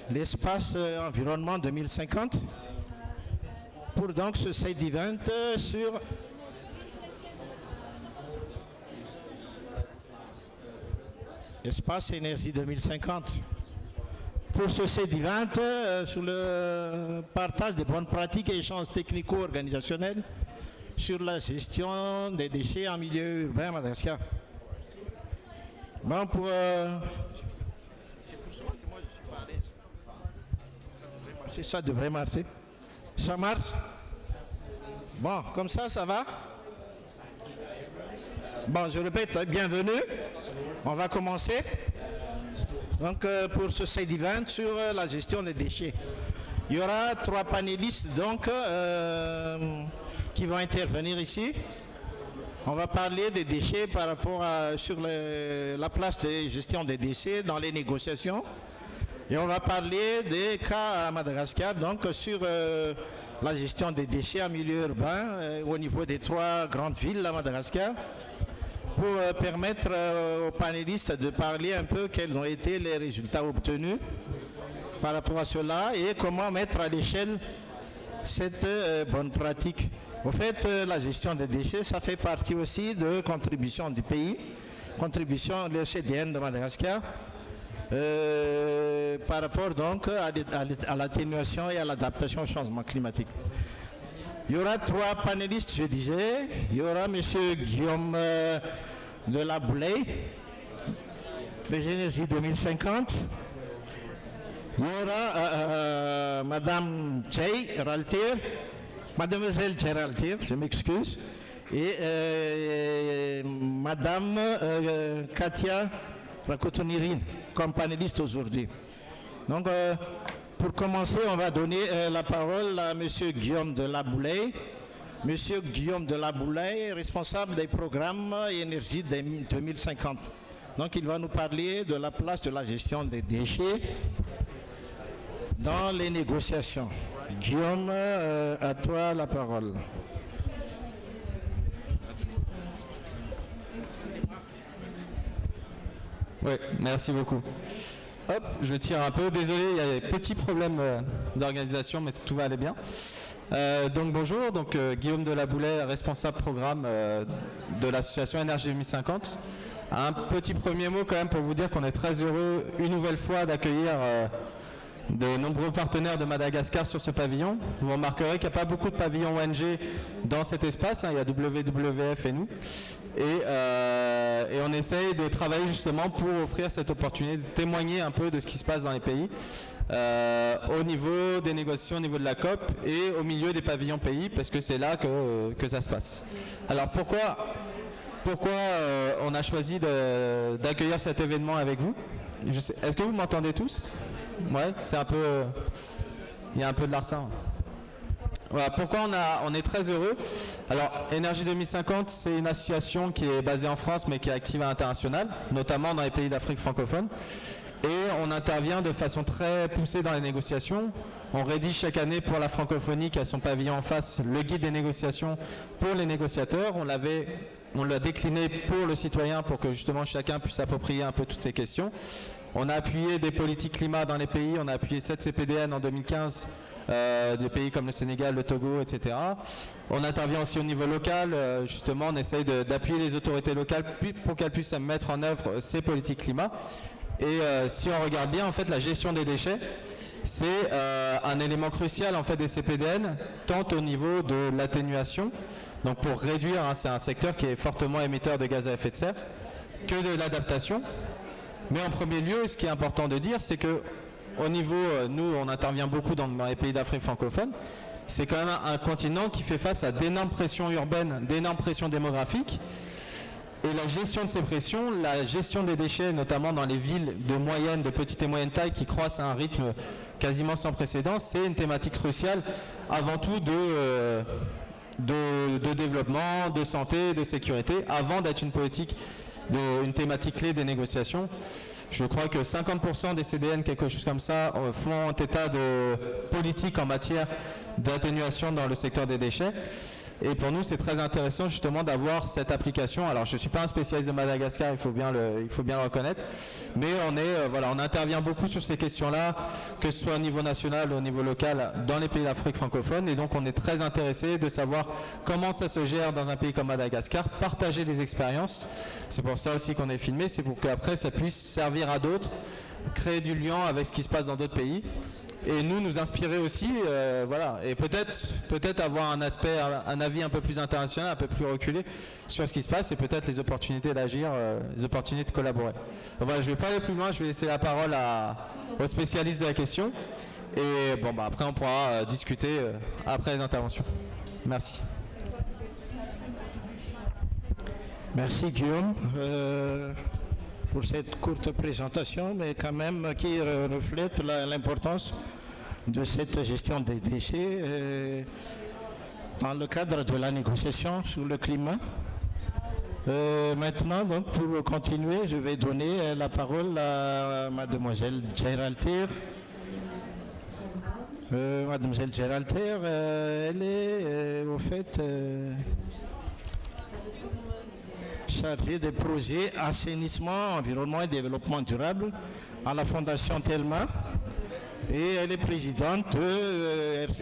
l'espace environnement 2050 pour donc ce side event sur espace énergie 2050. Pour ce side event sur le partage des bonnes pratiques et échanges technico-organisationnels sur la gestion des déchets en milieu urbain à Madagascar. Bon, pour ça devrait marcher. Ça marche? Bon, comme ça va? Bon, je répète, bienvenue. On va commencer. Donc, pour ce side event sur la gestion des déchets. Il y aura 3 panélistes donc qui vont intervenir ici. On va parler des déchets par rapport sur la place de gestion des déchets dans les négociations. Et on va parler des cas à Madagascar, donc sur la gestion des déchets en milieu urbain au niveau des 3 grandes villes à Madagascar, pour permettre aux panélistes de parler un peu quels ont été les résultats obtenus par rapport à cela et comment mettre à l'échelle cette bonne pratique. Au fait, la gestion des déchets, ça fait partie aussi de contribution du pays, contribution de l'ECDN de Madagascar, par rapport donc à l'atténuation et à l'adaptation au changement climatique. Il y aura 3 panélistes, je disais. Il y aura M. Guillaume de la Boulay, des énergies 2050. Il y aura Madame Tchey Raltir, Mademoiselle Tchey Raltir, je m'excuse, et Madame Katia Rakotonirin, comme panéliste aujourd'hui. Donc, pour commencer, on va donner la parole à M. Guillaume de la Boulay. M. Guillaume de la Boulay, responsable des programmes énergie 2050. Donc, il va nous parler de la place de la gestion des déchets dans les négociations. Guillaume, à toi la parole. Oui, merci beaucoup. Hop, je tire un peu. Désolé, il y a des petits problèmes d'organisation, mais tout va aller bien. Donc bonjour, Guillaume de la Boulay, responsable programme de l'association Énergie 2050. Un petit premier mot quand même pour vous dire qu'on est très heureux une nouvelle fois d'accueillir de nombreux partenaires de Madagascar sur ce pavillon. Vous remarquerez qu'il n'y a pas beaucoup de pavillons ONG dans cet espace, hein, il y a WWF et nous. Et on essaye de travailler justement pour offrir cette opportunité de témoigner un peu de ce qui se passe dans les pays, au niveau des négociations, au niveau de la COP et au milieu des pavillons pays, parce que c'est là que ça se passe. Alors pourquoi on a choisi d'accueillir cet événement avec vous? Est-ce que vous m'entendez tous? Ouais, c'est un peu... il y a un peu de larcin. Voilà, pourquoi on est très heureux. Alors, Énergie 2050, c'est une association qui est basée en France, mais qui est active à l'international, notamment dans les pays d'Afrique francophone. Et on intervient de façon très poussée dans les négociations. On rédige chaque année pour la francophonie, qui a son pavillon en face, le guide des négociations pour les négociateurs. On l'a décliné pour le citoyen, pour que justement chacun puisse s'approprier un peu toutes ces questions. On a appuyé des politiques climat dans les pays, on a appuyé 7 CPDN en 2015, des pays comme le Sénégal, le Togo, etc. On intervient aussi au niveau local, justement on essaye d'appuyer les autorités locales pour qu'elles puissent mettre en œuvre ces politiques climat. Et si on regarde bien, en fait, la gestion des déchets, c'est un élément crucial en fait des CPDN, tant au niveau de l'atténuation, donc pour réduire, hein, c'est un secteur qui est fortement émetteur de gaz à effet de serre, que de l'adaptation. Mais en premier lieu, ce qui est important de dire, c'est que au niveau, nous, on intervient beaucoup dans les pays d'Afrique francophone, c'est quand même un continent qui fait face à d'énormes pressions urbaines, d'énormes pressions démographiques. Et la gestion de ces pressions, la gestion des déchets, notamment dans les villes de petite et moyenne taille qui croissent à un rythme quasiment sans précédent, c'est une thématique cruciale avant tout de développement, de santé, de sécurité, avant d'être une thématique clé des négociations. Je crois que 50% des CDN, quelque chose comme ça, font état de politique en matière d'atténuation dans le secteur des déchets. Et pour nous, c'est très intéressant justement d'avoir cette application. Alors, je ne suis pas un spécialiste de Madagascar, il faut bien le reconnaître, mais on intervient beaucoup sur ces questions-là, que ce soit au niveau national ou au niveau local, dans les pays d'Afrique francophone. Et donc, on est très intéressé de savoir comment ça se gère dans un pays comme Madagascar, partager des expériences. C'est pour ça aussi qu'on est filmé, c'est pour qu'après, ça puisse servir à d'autres, créer du lien avec ce qui se passe dans d'autres pays. Et nous inspirer aussi, et peut-être avoir un avis un peu plus international, un peu plus reculé sur ce qui se passe et peut-être les opportunités d'agir, les opportunités de collaborer. Donc voilà, je ne vais pas aller plus loin, je vais laisser la parole aux spécialistes de la question. Et après on pourra discuter après les interventions. Merci. Merci Guillaume pour cette courte présentation, mais quand même qui reflète l'importance de cette gestion des déchets dans le cadre de la négociation sur le climat. Maintenant, donc, pour continuer, je vais donner la parole à mademoiselle Geralter. Mademoiselle Geralter, elle est au fait chargée des projets assainissement, environnement et développement durable à la Fondation Telma. Et elle est présidente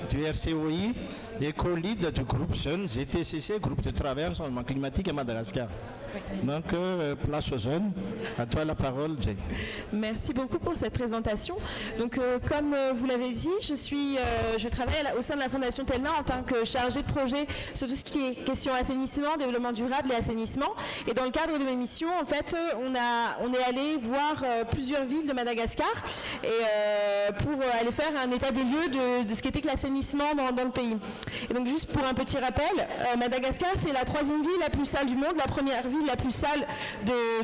du RCOI et co-lead du groupe Jeunes GTCC, groupe de travail en changement climatique à Madagascar. Donc, place aux jeunes. À toi la parole, Jay. Merci beaucoup pour cette présentation. Donc, comme vous l'avez dit, je travaille au sein de la Fondation Telma en tant que chargée de projet sur tout ce qui est question assainissement, développement durable et assainissement. Et dans le cadre de mes missions, en fait, on est allé voir plusieurs villes de Madagascar et pour aller faire un état des lieux de ce qu'était que l'assainissement dans le pays. Et donc, juste pour un petit rappel, Madagascar, c'est la 3e ville la plus sale du monde, la première ville la plus sale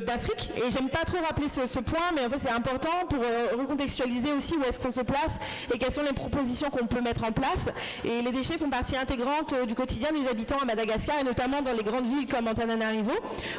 d'Afrique. Et j'aime pas trop rappeler ce point, mais en fait c'est important pour recontextualiser aussi où est-ce qu'on se place et quelles sont les propositions qu'on peut mettre en place. Et les déchets font partie intégrante du quotidien des habitants à Madagascar, et notamment dans les grandes villes comme Antananarivo,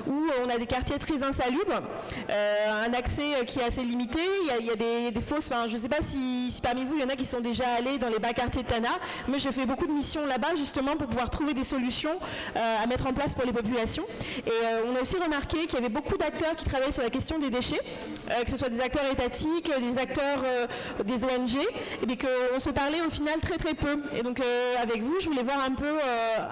où on a des quartiers très insalubres, un accès qui est assez limité. Il y a des fosses, je ne sais pas si parmi vous il y en a qui sont déjà allés dans les bas quartiers de Tana, mais j'ai fait beaucoup de missions là-bas justement pour pouvoir trouver des solutions à mettre en place pour les populations. Et on a aussi remarqué qu'il y avait beaucoup d'acteurs qui travaillaient sur la question des déchets, que ce soit des acteurs étatiques, des acteurs des ONG, et bien qu'on se parlait au final très très peu. Et donc avec vous, je voulais voir un peu,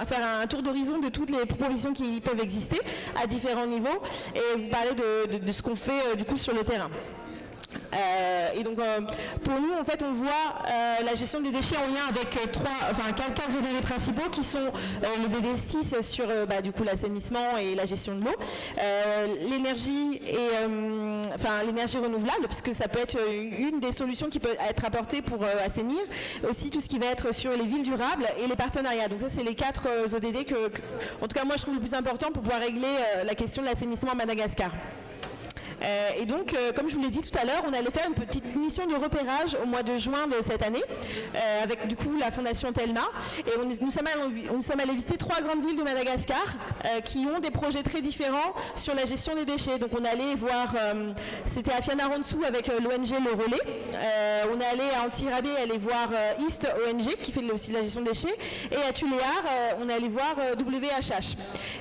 faire un tour d'horizon de toutes les propositions qui peuvent exister à différents niveaux, et vous parler de ce qu'on fait du coup sur le terrain. Et donc pour nous en fait on voit la gestion des déchets en lien avec quatre ODD principaux qui sont le BD6 sur du coup l'assainissement et la gestion de l'eau, l'énergie et l'énergie renouvelable, parce que ça peut être une des solutions qui peut être apportée pour assainir, aussi tout ce qui va être sur les villes durables et les partenariats. Donc ça c'est les 4 ODD que en tout cas moi je trouve le plus important pour pouvoir régler la question de l'assainissement à Madagascar. Et donc, comme je vous l'ai dit tout à l'heure, on allait faire une petite mission de repérage au mois de juin de cette année, avec du coup la Fondation Telma. Et nous sommes allés visiter 3 grandes villes de Madagascar qui ont des projets très différents sur la gestion des déchets. Donc on allait voir, c'était à Fianarantsoa avec l'ONG Le Relais. On est allé à Antsirabe aller voir East ONG qui fait aussi de la gestion des déchets. Et à Tuléar, on est allé voir WHH.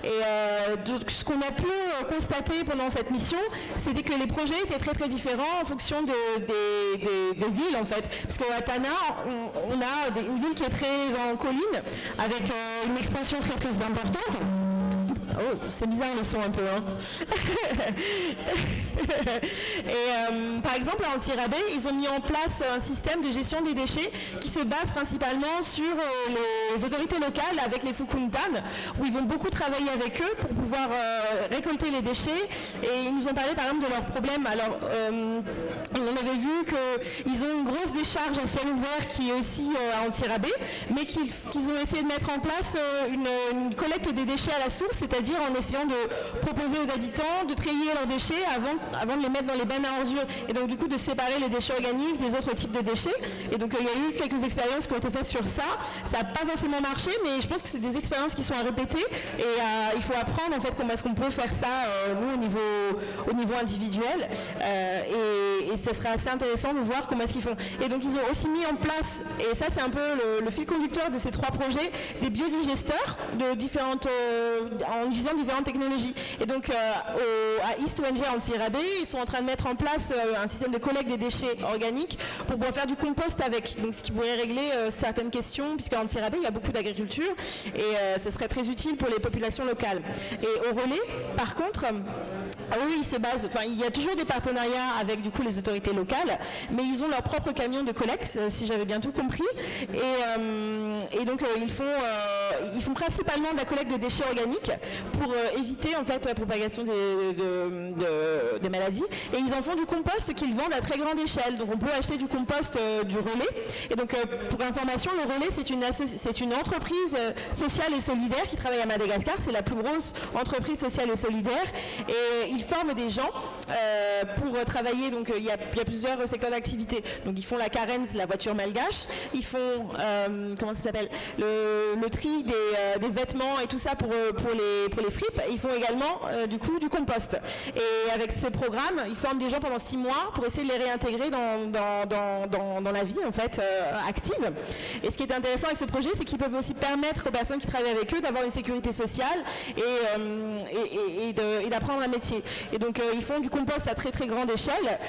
Et donc, ce qu'on a pu constater pendant cette mission, c'était que les projets étaient très très différents en fonction des villes en fait. Parce qu'à Tana, on a une ville qui est très en colline, avec une expansion très très importante. Oh, c'est bizarre le son un peu, hein. Et par exemple, à Antsirabe, ils ont mis en place un système de gestion des déchets qui se base principalement sur les autorités locales avec les Fukuntan, où ils vont beaucoup travailler avec eux pour pouvoir récolter les déchets. Et ils nous ont parlé par exemple de leurs problèmes. Alors, on avait vu qu'ils ont une grosse décharge à ciel ouvert qui est aussi à Antsirabe, mais qu'ils ont essayé de mettre en place une collecte des déchets à la source, c'est-à-dire en essayant de proposer aux habitants de trier leurs déchets avant de les mettre dans les bennes à ordures et donc du coup de séparer les déchets organiques des autres types de déchets. Et donc il y a eu quelques expériences qui ont été faites sur ça. Ça n'a pas forcément marché, mais je pense que c'est des expériences qui sont à répéter et il faut apprendre en fait comment est-ce qu'on peut faire ça nous au niveau individuel et ça sera assez intéressant de voir comment est-ce qu'ils font. Et donc ils ont aussi mis en place, et ça c'est un peu le fil conducteur de ces 3 projets, des biodigesteurs de différentes, en utilisant différentes technologies. Et donc à East ONG en Sierra Bay, ils sont en train de mettre en place un système de collecte des déchets organiques pour pouvoir faire du compost avec, donc ce qui pourrait régler certaines questions, puisque en Sierra Bay il y a beaucoup d'agriculture et ce serait très utile pour les populations locales. Et au relais, par contre, eux, ils se basent, enfin, il y a toujours des partenariats avec du coup les autorités locales, mais ils ont leur propre camion de collecte, si j'avais bien tout compris, et donc ils font principalement de la collecte de déchets organiques pour éviter en fait la propagation des maladies, et ils en font du compost qu'ils vendent à très grande échelle. Donc on peut acheter du compost du relais. Et donc pour information, le relais c'est une entreprise sociale et solidaire qui travaille à Madagascar. C'est la plus grosse entreprise sociale et solidaire, et ils forment des gens pour travailler. Donc il y a plusieurs secteurs d'activité. Donc ils font la carence, la voiture malgache. Ils font comment ça s'appelle, le tri des vêtements et tout ça pour les fripes. Ils font également du coup du compost. Et avec ce programme, ils forment des gens pendant 6 mois pour essayer de les réintégrer dans la vie en fait active. Et ce qui est intéressant avec ce projet, c'est qu'ils peuvent aussi permettre aux personnes qui travaillent avec eux d'avoir une sécurité sociale et d'apprendre un métier. Et donc ils font du compost à très très grande échelle.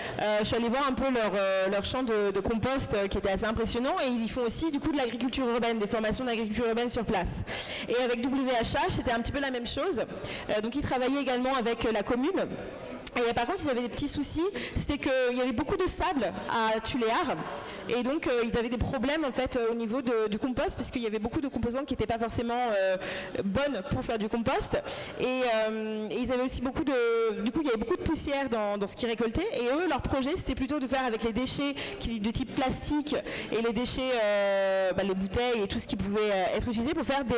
Je suis allée voir un peu leur champ de compost qui était assez impressionnant, et ils font aussi du coup de l'agriculture urbaine, des formations d'agriculture urbaine sur place. Et avec WHH, c'était un petit peu la même chose. Donc ils travaillaient également avec la commune. Et par contre, ils avaient des petits soucis, c'était qu'il y avait beaucoup de sable à Tuléar, et donc ils avaient des problèmes en fait au niveau du compost, parce qu'il y avait beaucoup de composantes qui n'étaient pas forcément bonnes pour faire du compost, et ils avaient aussi beaucoup du coup il y avait beaucoup de poussière dans ce qu'ils récoltaient, et eux leur projet c'était plutôt de faire avec les déchets de type plastique et les déchets, les bouteilles et tout ce qui pouvait être utilisé pour faire des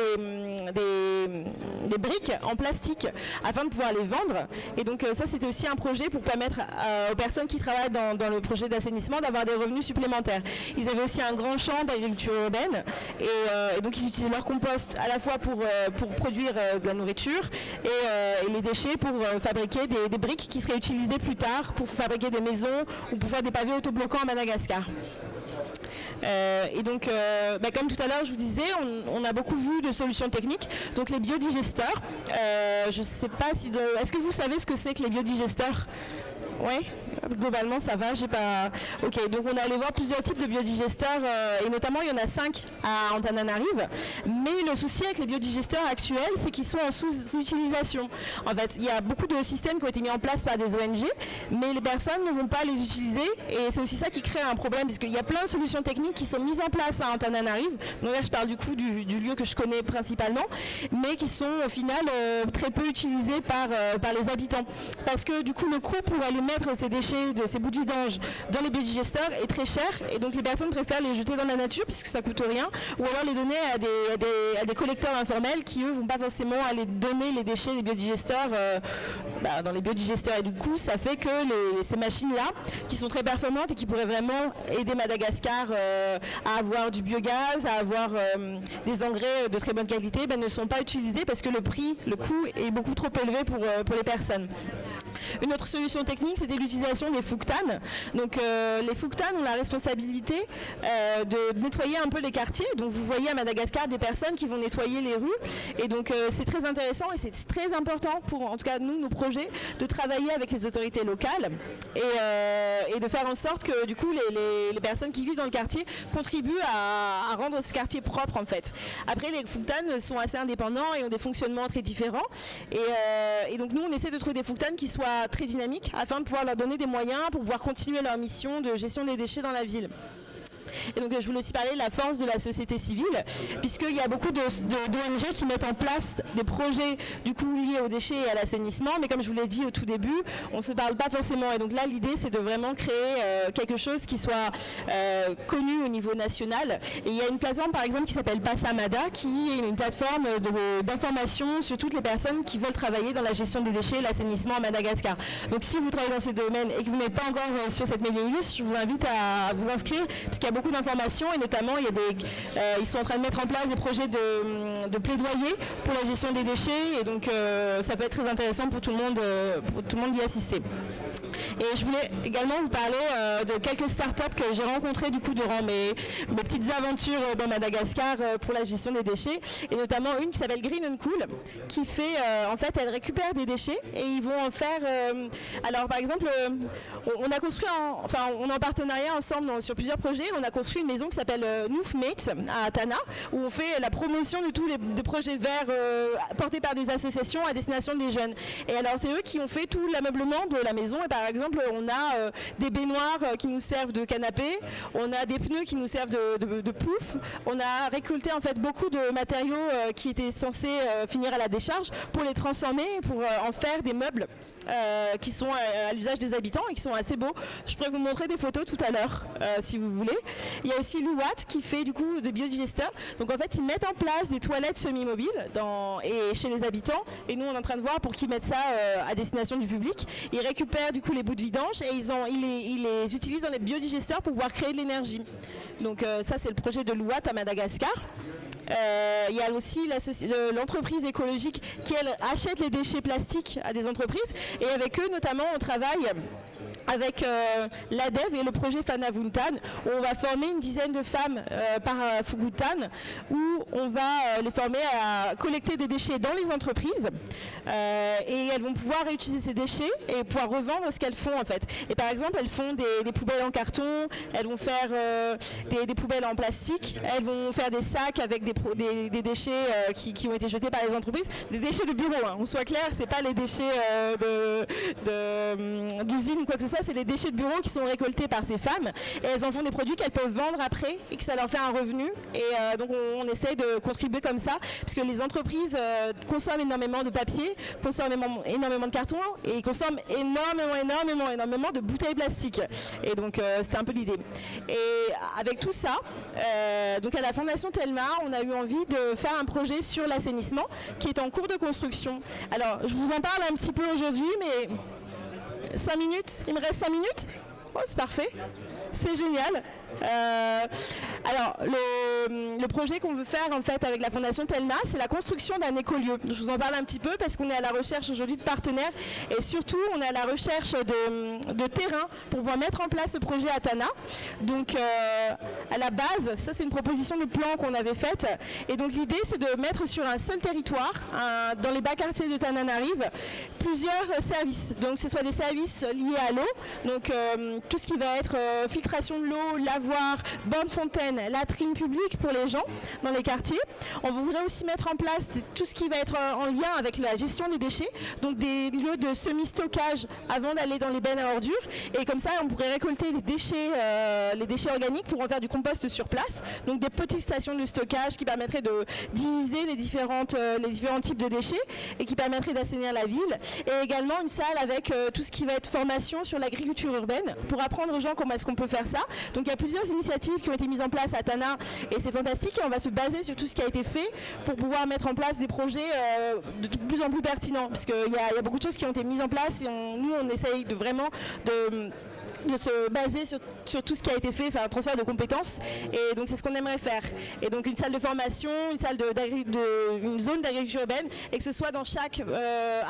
briques en plastique afin de pouvoir les vendre. Et donc ça c'était aussi un projet pour permettre aux personnes qui travaillent dans le projet d'assainissement d'avoir des revenus supplémentaires. Ils avaient aussi un grand champ d'agriculture urbaine, et donc ils utilisaient leur compost à la fois pour produire de la nourriture et les déchets pour fabriquer des briques qui seraient utilisées plus tard pour fabriquer des maisons ou pour faire des pavés autobloquants à Madagascar. Et donc, comme tout à l'heure je vous disais, on a beaucoup vu de solutions techniques. Donc les biodigesteurs, je ne sais pas si... Est-ce que vous savez ce que c'est que les biodigesteurs ? Oui, globalement ça va, j'ai pas... Ok, donc on est allé voir plusieurs types de biodigesteurs, et notamment il y en a 5 à Antananarive, mais le souci avec les biodigesteurs actuels, c'est qu'ils sont en sous-utilisation. En fait, il y a beaucoup de systèmes qui ont été mis en place par des ONG, mais les personnes ne vont pas les utiliser, et c'est aussi ça qui crée un problème, parce qu'il y a plein de solutions techniques qui sont mises en place à Antananarive. Donc là je parle du coup du lieu que je connais principalement, mais qui sont au final très peu utilisées par les habitants, parce que du coup le coût pour aller mettre ces déchets, ces bouts de vidange dans les biodigesteurs est très cher, et donc les personnes préfèrent les jeter dans la nature puisque ça coûte rien, ou alors les donner à des collecteurs informels qui eux vont pas forcément aller donner les déchets des biodigesteurs dans les biodigesteurs, et du coup ça fait que ces machines là qui sont très performantes et qui pourraient vraiment aider Madagascar à avoir du biogaz, à avoir des engrais de très bonne qualité, ne sont pas utilisées parce que le coût est beaucoup trop élevé pour les personnes. Une autre solution technique, c'était l'utilisation des fouctanes. Donc les fouctanes ont la responsabilité de nettoyer un peu les quartiers. Donc vous voyez à Madagascar des personnes qui vont nettoyer les rues, et donc c'est très intéressant et c'est très important pour, en tout cas nous, nos projets, de travailler avec les autorités locales et de faire en sorte que du coup les personnes qui vivent dans le quartier contribuent à rendre ce quartier propre en fait. Après, les fouctanes sont assez indépendants et ont des fonctionnements très différents, et donc nous on essaie de trouver des fouctanes qui soient très dynamiques afin de pouvoir leur donner des moyens pour pouvoir continuer leur mission de gestion des déchets dans la ville. Et donc je voulais aussi parler de la force de la société civile, puisqu'il y a beaucoup d'ONG qui mettent en place des projets du coup liés aux déchets et à l'assainissement, mais comme je vous l'ai dit au tout début, on ne se parle pas forcément. Et donc là, l'idée, c'est de vraiment créer quelque chose qui soit connu au niveau national. Et il y a une plateforme, par exemple, qui s'appelle Passamada, qui est une plateforme d'information sur toutes les personnes qui veulent travailler dans la gestion des déchets et l'assainissement à Madagascar. Donc si vous travaillez dans ces domaines et que vous n'êtes pas encore sur cette mailing list, je vous invite à vous inscrire, parce qu'il y a beaucoup d'informations et notamment ils sont en train de mettre en place des projets de plaidoyer pour la gestion des déchets, et donc ça peut être très intéressant pour tout le monde d'y assister. Et je voulais également vous parler de quelques startups que j'ai rencontrées du coup durant mes petites aventures dans Madagascar pour la gestion des déchets, et notamment une qui s'appelle Green and Cool, qui fait en fait, elle récupère des déchets et ils vont en faire. Alors par exemple, on a construit, on est en partenariat ensemble sur plusieurs projets. On a construit une maison qui s'appelle Noof Makes à Tana, où on fait la promotion de tous les projets verts portés par des associations à destination des jeunes. Et alors c'est eux qui ont fait tout l'ameublement de la maison. Et par exemple, on a des baignoires qui nous servent de canapé, on a des pneus qui nous servent de pouf. On a récolté en fait beaucoup de matériaux qui étaient censés finir à la décharge pour les transformer, pour en faire des meubles qui sont à l'usage des habitants et qui sont assez beaux. Je pourrais vous montrer des photos tout à l'heure si vous voulez. Il y a aussi Louat qui fait du coup de biodigesteurs. Donc en fait ils mettent en place des toilettes semi-mobiles et chez les habitants, et nous on est en train de voir pour qu'ils mettent ça à destination du public. Ils récupèrent du coup les bouts de vidange et ils les utilisent dans les biodigesteurs pour pouvoir créer de l'énergie. Donc ça c'est le projet de Louat à Madagascar. Il y a aussi l'entreprise écologique qui elle achète les déchets plastiques à des entreprises, et avec eux notamment on travaille avec l'ADEV et le projet Fanavuntan, où on va former une dizaine de femmes par Fugutan, où on va les former à collecter des déchets dans les entreprises, et elles vont pouvoir réutiliser ces déchets et pouvoir revendre ce qu'elles font en fait. Et par exemple, elles font des poubelles en carton, elles vont faire des poubelles en plastique, elles vont faire des sacs avec des déchets qui ont été jetés par les entreprises, des déchets de bureau, hein. On soit clair, c'est pas les déchets d'usine ou quoi que ce soit. C'est les déchets de bureau qui sont récoltés par ces femmes, et elles en font des produits qu'elles peuvent vendre après et que ça leur fait un revenu. Et donc on essaye de contribuer comme ça, parce que les entreprises consomment énormément de papier, consomment énormément de carton, et ils consomment énormément de bouteilles plastiques. Et donc c'était un peu l'idée. Et avec tout ça, donc à la Fondation Telma, on a eu envie de faire un projet sur l'assainissement qui est en cours de construction. Alors je vous en parle un petit peu aujourd'hui, mais 5 minutes, il me reste 5 minutes. Oh, c'est parfait, c'est génial. Alors le projet qu'on veut faire en fait avec la Fondation Telma, c'est la construction d'un écolieu. Je vous en parle un petit peu parce qu'on est à la recherche aujourd'hui de partenaires, et surtout on est à la recherche de terrain pour pouvoir mettre en place ce projet à Tana. Donc à la base, ça c'est une proposition de plan qu'on avait faite, et donc l'idée c'est de mettre sur un seul territoire, dans les bas quartiers de Tananarive, plusieurs services. Donc ce soit des services liés à l'eau, donc tout ce qui va être filtration de l'eau, lavoir, borne fontaine, latrine publique pour les gens dans les quartiers. On voudrait aussi mettre en place tout ce qui va être en lien avec la gestion des déchets, donc des lieux de semi-stockage avant d'aller dans les bennes à ordures, et comme ça on pourrait récolter les déchets organiques pour en faire du compost sur place. Donc des petites stations de stockage qui permettraient de diviser les différents types de déchets et qui permettraient d'assainir la ville, et également une salle avec tout ce qui va être formation sur l'agriculture urbaine pour apprendre aux gens comment est-ce qu'on peut faire ça. Donc il y a plusieurs initiatives qui ont été mises en place à Tana, et c'est fantastique, et on va se baser sur tout ce qui a été fait pour pouvoir mettre en place des projets de plus en plus pertinents, parce qu'il y a beaucoup de choses qui ont été mises en place, et nous on essaye de vraiment de se baser sur tout ce qui a été fait, enfin un transfert de compétences, et donc c'est ce qu'on aimerait faire. Et donc une salle de formation, une zone d'agriculture urbaine, et que ce soit dans chaque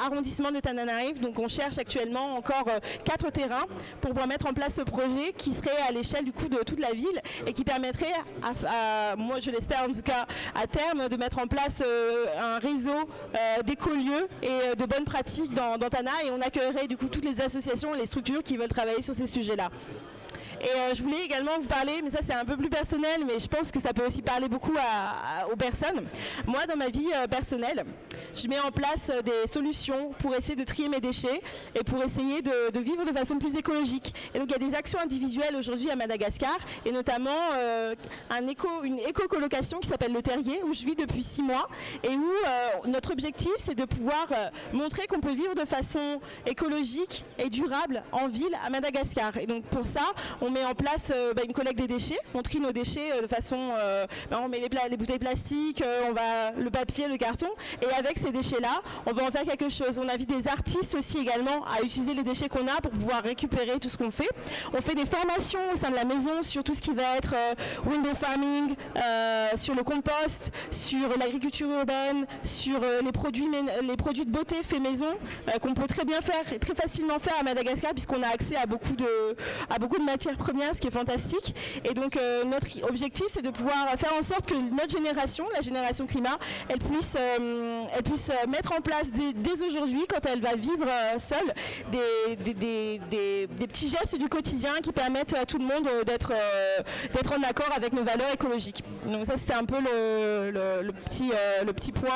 arrondissement de Tananarive. Donc on cherche actuellement encore 4 terrains pour pouvoir mettre en place ce projet qui serait à l'échelle du coup de toute la ville, et qui permettrait moi je l'espère en tout cas à terme, de mettre en place un réseau d'écolieux et de bonnes pratiques dans Tana, et on accueillerait du coup toutes les associations et les structures qui veulent travailler sur ces sujets-là. Et je voulais également vous parler, mais ça c'est un peu plus personnel, mais je pense que ça peut aussi parler beaucoup aux personnes. Moi dans ma vie personnelle, je mets en place des solutions pour essayer de trier mes déchets et pour essayer de vivre de façon plus écologique. Et donc il y a des actions individuelles aujourd'hui à Madagascar et notamment une éco-colocation qui s'appelle Le Terrier où je vis depuis 6 mois et où notre objectif c'est de pouvoir montrer qu'on peut vivre de façon écologique et durable en ville à Madagascar. Et donc pour ça on met en place une collecte des déchets, on trie nos déchets de façon, on met les bouteilles plastiques, le papier, le carton et avec ces déchets-là, on va en faire quelque chose. On invite des artistes aussi également à utiliser les déchets qu'on a pour pouvoir récupérer tout ce qu'on fait. On fait des formations au sein de la maison sur tout ce qui va être window farming, sur le compost, sur l'agriculture urbaine, sur les produits de beauté faits maison qu'on peut très bien faire et très facilement faire à Madagascar puisqu'on a accès à beaucoup de matières premières, ce qui est fantastique. Et donc notre objectif c'est de pouvoir faire en sorte que notre génération, la génération climat, elle puisse mettre en place dès aujourd'hui, quand elle va vivre seule, des petits gestes du quotidien qui permettent à tout le monde d'être en accord avec nos valeurs écologiques. Donc ça c'était un peu le petit point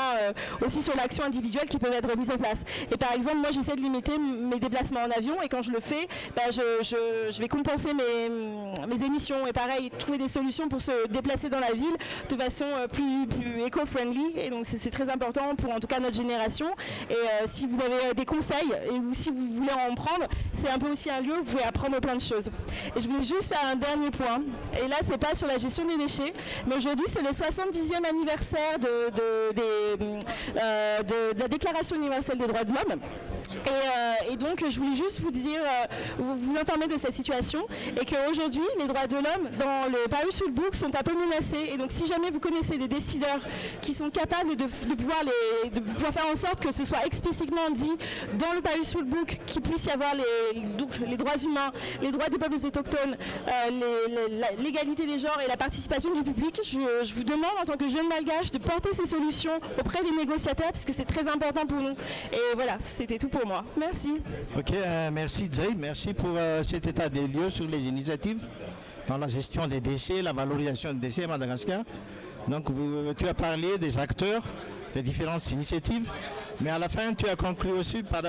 aussi sur l'action individuelle qui peut être mise en place. Et par exemple moi j'essaie de limiter mes déplacements en avion et quand je le fais, je vais compenser mes émissions et pareil trouver des solutions pour se déplacer dans la ville de façon plus éco-friendly et donc c'est très important pour en tout cas notre génération et si vous avez des conseils ou si vous voulez en prendre, c'est un peu aussi un lieu où vous pouvez apprendre plein de choses. Et je voulais juste faire un dernier point et là c'est pas sur la gestion des déchets mais aujourd'hui c'est le 70e anniversaire de la Déclaration universelle des droits de l'homme. Et donc je voulais juste vous dire, vous informer de cette situation et qu'aujourd'hui les droits de l'homme dans le Paris Rulebook sont un peu menacés et donc si jamais vous connaissez des décideurs qui sont capables de pouvoir faire en sorte que ce soit explicitement dit dans le Paris Rulebook qu'il puisse y avoir les droits humains, les droits des peuples autochtones, l'égalité des genres et la participation du public, je vous demande en tant que jeune malgache de porter ces solutions auprès des négociateurs parce que c'est très important pour nous. Et voilà, c'était tout pour moi. Merci. Ok, merci Zay, merci pour cet état des lieux sur les initiatives dans la gestion des déchets, la valorisation des déchets à Madagascar. Donc tu as parlé des acteurs, des différentes initiatives, mais à la fin tu as conclu aussi par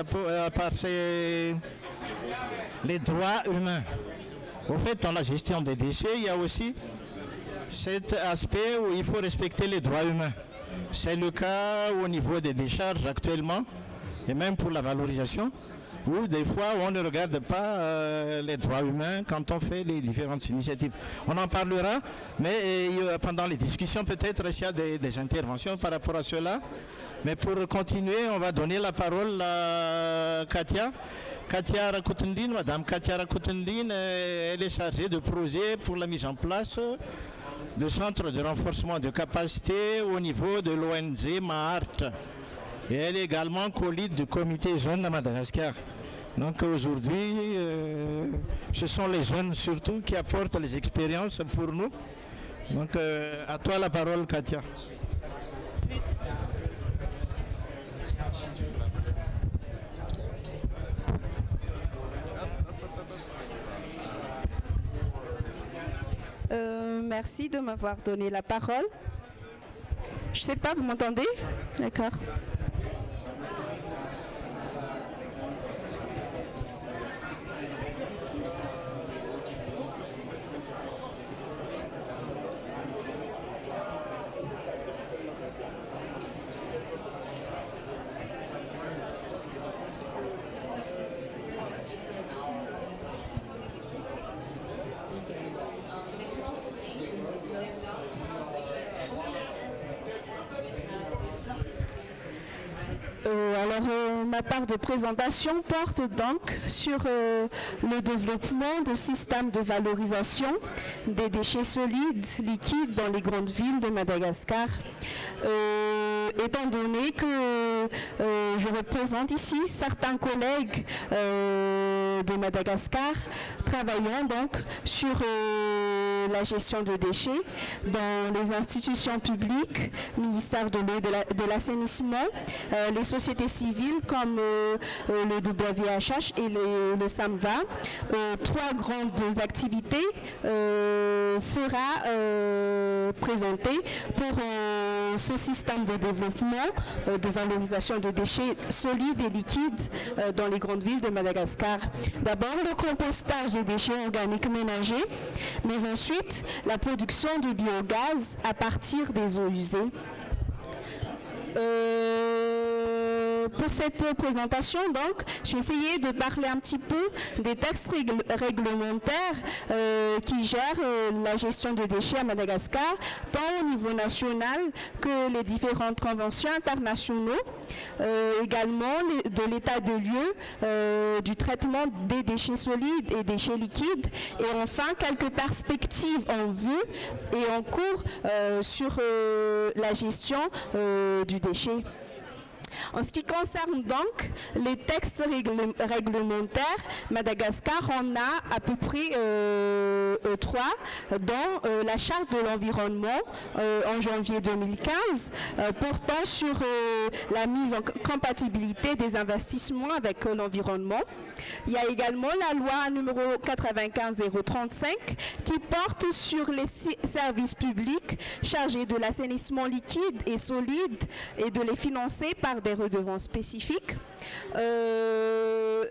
les droits humains. Au fait, dans la gestion des déchets, il y a aussi cet aspect où il faut respecter les droits humains. C'est le cas au niveau des décharges actuellement, et même pour la valorisation, où des fois on ne regarde pas les droits humains quand on fait les différentes initiatives. On en parlera, mais pendant les discussions peut-être s'il y a des interventions par rapport à cela. Mais pour continuer, on va donner la parole à Katia Rakutendine. Madame Katia Rakutendine, elle est chargée de projet pour la mise en place de centres de renforcement de capacité au niveau de l'ONG MAART. Et elle est également co-lead du comité jeune à Madagascar. Donc aujourd'hui, ce sont les jeunes surtout qui apportent les expériences pour nous. Donc à toi la parole, Katia. Merci de m'avoir donné la parole. Je ne sais pas, vous m'entendez? D'accord. Ma part de présentation porte donc sur le développement de systèmes de valorisation des déchets solides, liquides dans les grandes villes de Madagascar. Étant donné que je représente ici certains collègues de Madagascar travaillant donc sur la gestion de déchets dans les institutions publiques, ministère de l'eau et de l'assainissement, les sociétés civiles comme le WHH et le SAMVA. 3 grandes activités sera présentées pour ce système de développement, de valorisation de déchets solides et liquides dans les grandes villes de Madagascar. D'abord, le compostage des déchets organiques ménagers, mais ensuite, la production de biogaz à partir des eaux usées. Pour cette présentation, donc, je vais essayer de parler un petit peu des textes réglementaires qui gèrent la gestion de déchets à Madagascar, tant au niveau national que les différentes conventions internationaux, également de l'état de lieu du traitement des déchets solides et déchets liquides, et enfin quelques perspectives en vue et en cours sur la gestion du déchet. En ce qui concerne donc les textes réglementaires, Madagascar en a à peu près 3, dont la charte de l'environnement en janvier 2015, portant sur la mise en compatibilité des investissements avec l'environnement. Il y a également la loi numéro 95-035 qui porte sur les services publics chargés de l'assainissement liquide et solide et de les financer par des redevances spécifiques. Le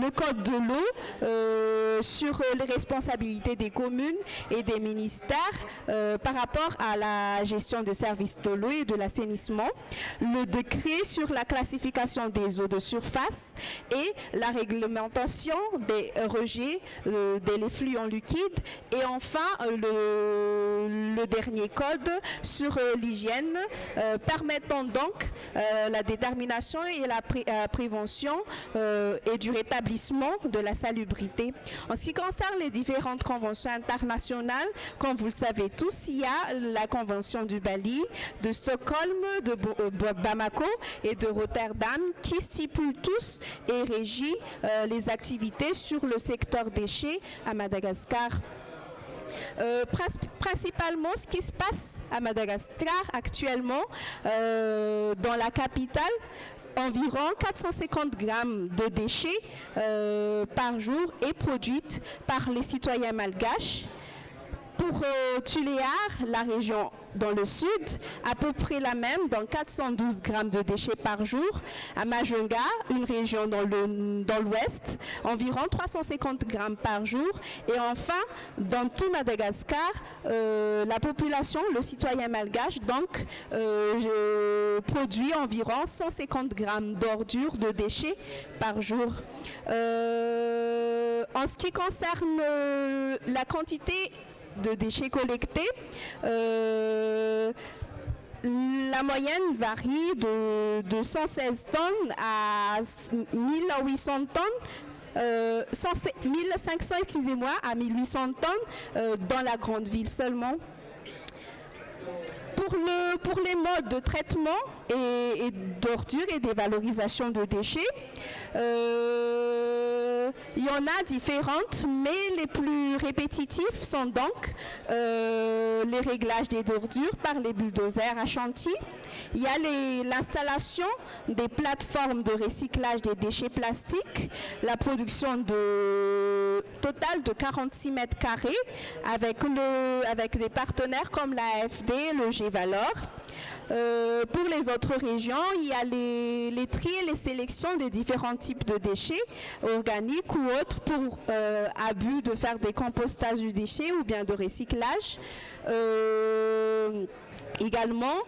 code de l'eau sur les responsabilités des communes et des ministères par rapport à la gestion des services de l'eau et de l'assainissement. Le décret sur la classification des eaux de surface et la réglementation des rejets des flux en liquide, et enfin le dernier code sur l'hygiène permettant donc la détermination et la prévention et du rétablissement de la salubrité. En ce qui concerne les différentes conventions internationales, comme vous le savez tous, il y a la convention du Bali, de Stockholm, de Bamako et de Rotterdam qui stipulent tous et régit les activités sur le secteur déchets à Madagascar. Principalement, ce qui se passe à Madagascar actuellement, dans la capitale, environ 450 grammes de déchets par jour est produite par les citoyens malgaches. Pour Tuléar, la région dans le sud, à peu près la même, dans 412 grammes de déchets par jour. À Majunga, une région dans l'ouest, environ 350 grammes par jour. Et enfin, dans tout Madagascar, la population, le citoyen malgache, donc, produit environ 150 grammes d'ordures de déchets par jour. En ce qui concerne la quantité de déchets collectés, la moyenne varie de 116 tonnes à 1800 tonnes, 1500 à 1800 tonnes dans la grande ville seulement. Pour les modes de traitement et d'ordures et des valorisations de déchets, il y en a différentes, mais les plus répétitifs sont donc les réglages des ordures par les bulldozers à chantier. Il y a l'installation des plateformes de recyclage des déchets plastiques, la production totale de 46 mètres carrés avec des partenaires comme l'AFD, le G-Valor. Pour les autres régions, il y a les tri et les sélections des différents types de déchets organiques ou autres pour abus de faire des compostages du déchet ou bien de recyclage. Également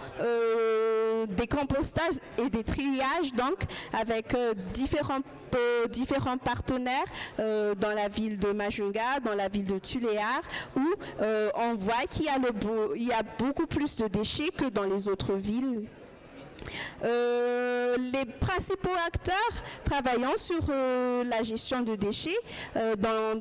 des compostages et des triages donc avec différents partenaires dans la ville de Majunga, dans la ville de Tuléar, où on voit qu'il y a beaucoup plus de déchets que dans les autres villes. Les principaux acteurs travaillant sur la gestion de déchets dans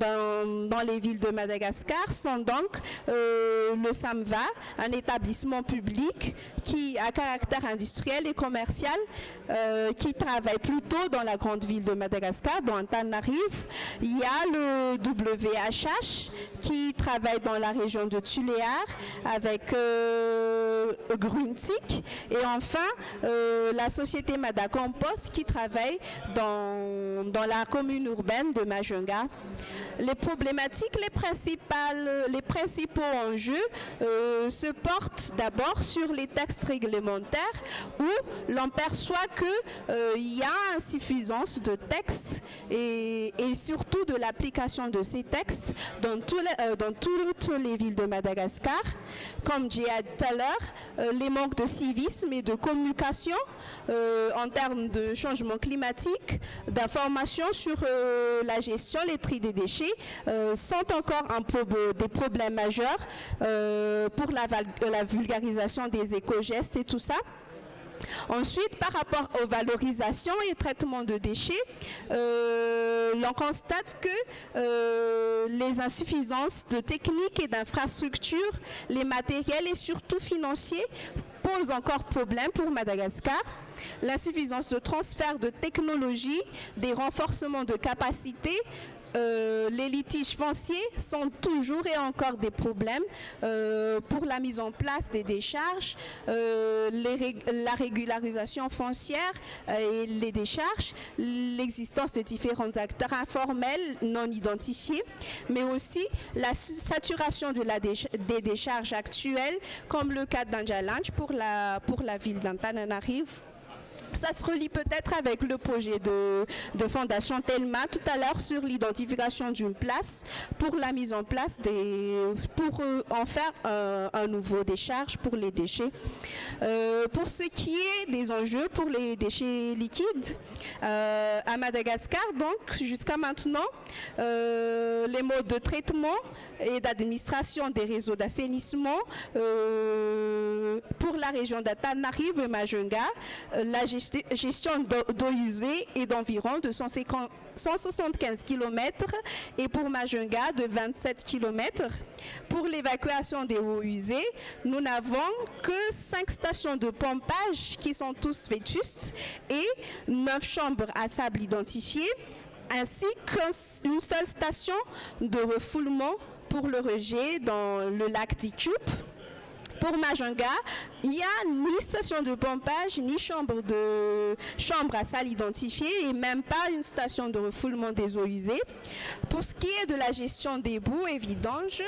les villes de Madagascar sont donc le SAMVA, un établissement public qui a caractère industriel et commercial qui travaille plutôt dans la grande ville de Madagascar, dans Antananarivo. Il y a le WHH qui travaille dans la région de Tuléar avec Gruntik, et enfin la société Madacompost qui travaille dans la commune urbaine de Majunga. Les problématiques, les principaux enjeux se portent d'abord sur les textes réglementaires où l'on perçoit qu'il y a insuffisance de textes et surtout de l'application de ces textes dans toutes les villes de Madagascar. Comme j'ai dit tout à l'heure, les manques de civisme et de communication en termes de changement climatique, d'information sur la gestion, les tri des déchets sont encore des problèmes majeurs pour la vulgarisation des éco-gestes et tout ça. Ensuite, par rapport aux valorisations et traitement de déchets, l'on constate que les insuffisances de techniques et d'infrastructures, les matériels et surtout financiers posent encore problème pour Madagascar. L'insuffisance de transfert de technologie, des renforcements de capacités, les litiges fonciers sont toujours et encore des problèmes pour la mise en place des décharges, la régularisation foncière et les décharges, l'existence de différents acteurs informels non identifiés, mais aussi la saturation des décharges actuelles, comme le cas d'Anjalanche pour la ville d'Antananarivo. Ça se relie peut-être avec le projet de Fondation Telma tout à l'heure sur l'identification d'une place pour la mise en place pour en faire un nouveau décharge pour les déchets. Pour ce qui est des enjeux pour les déchets liquides, à Madagascar, donc jusqu'à maintenant, les modes de traitement et d'administration des réseaux d'assainissement pour la région d'Antananarivo et Majunga, la gestion d'eau usée est d'environ de 175 km et pour Majunga de 27 km. Pour l'évacuation des eaux usées, nous n'avons que 5 stations de pompage qui sont tous vétustes et 9 chambres à sable identifiées, ainsi qu'une seule station de refoulement pour le rejet dans le lac d'Ikup. Pour Majunga, il n'y a ni station de pompage, ni chambre à salle identifiée et même pas une station de refoulement des eaux usées. Pour ce qui est de la gestion des boues et vidanges,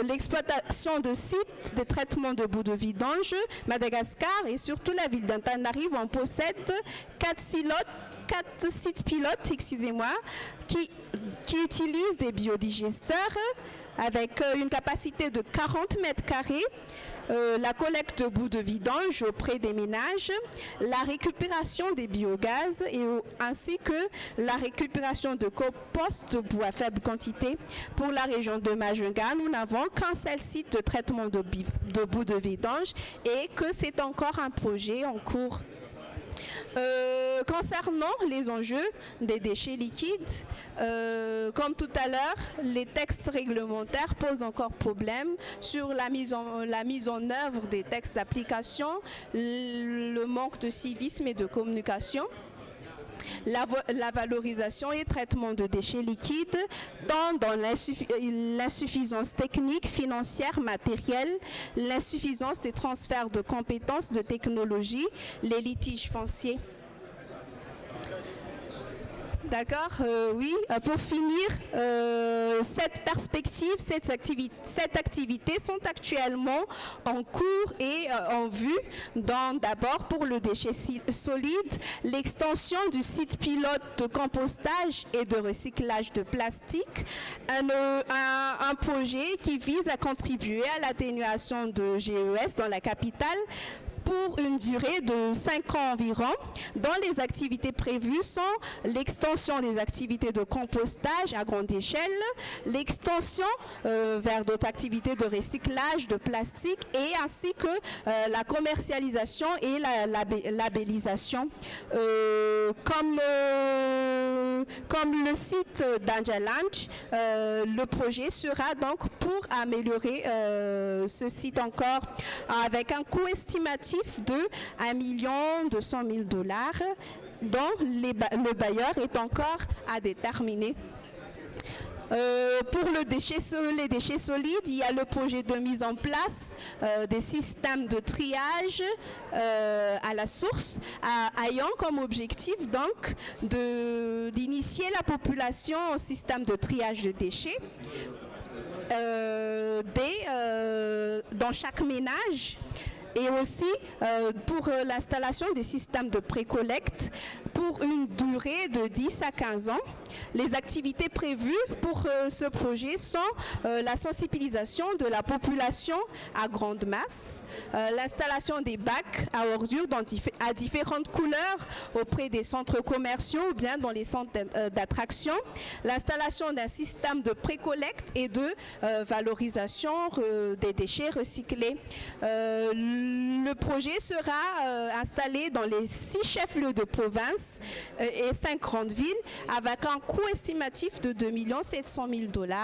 l'exploitation de sites de traitement de boues de vidange, Madagascar et surtout la ville d'Antananarivo en possède 4 sites pilotes, qui utilisent des biodigesteurs avec une capacité de 40 mètres carrés, la collecte de boues de vidange auprès des ménages, la récupération des biogaz ainsi que la récupération de compost de bois à faible quantité. Pour la région de Majunga, nous n'avons qu'un seul site de traitement de boues de vidange et que c'est encore un projet en cours. Concernant les enjeux des déchets liquides, comme tout à l'heure, les textes réglementaires posent encore problème sur la mise en œuvre des textes d'application, le manque de civisme et de communication. La valorisation et traitement de déchets liquides, tant dans l'insuffisance technique, financière, matérielle, l'insuffisance des transferts de compétences, de technologies, les litiges fonciers. D'accord, oui. Pour finir, cette perspective, cette activité sont actuellement en cours et en vue d'abord pour le déchet solide, l'extension du site pilote de compostage et de recyclage de plastique, un projet qui vise à contribuer à l'atténuation de GES dans la capitale pour une durée de 5 ans environ, dont les activités prévues sont l'extension des activités de compostage à grande échelle, l'extension vers d'autres activités de recyclage de plastique et ainsi que la commercialisation et la labellisation. Comme le site d'Anjalanche, le projet sera donc pour améliorer ce site encore avec un coût estimatif de 1 200 000 $, dont le bailleur est encore à déterminer. Pour les déchets solides, il y a le projet de mise en place des systèmes de triage à la source, ayant comme objectif donc d'initier la population au système de triage de déchets dans chaque ménage. Et aussi pour l'installation des systèmes de précollecte pour une durée de 10 à 15 ans. Les activités prévues pour ce projet sont la sensibilisation de la population à grande masse, l'installation des bacs à ordures à différentes couleurs auprès des centres commerciaux ou bien dans les centres d'attraction, l'installation d'un système de précollecte et de valorisation des déchets recyclés. Le projet sera installé dans les 6 chefs-lieux de province et 5 grandes villes avec un coût estimatif de 2 700 000 $.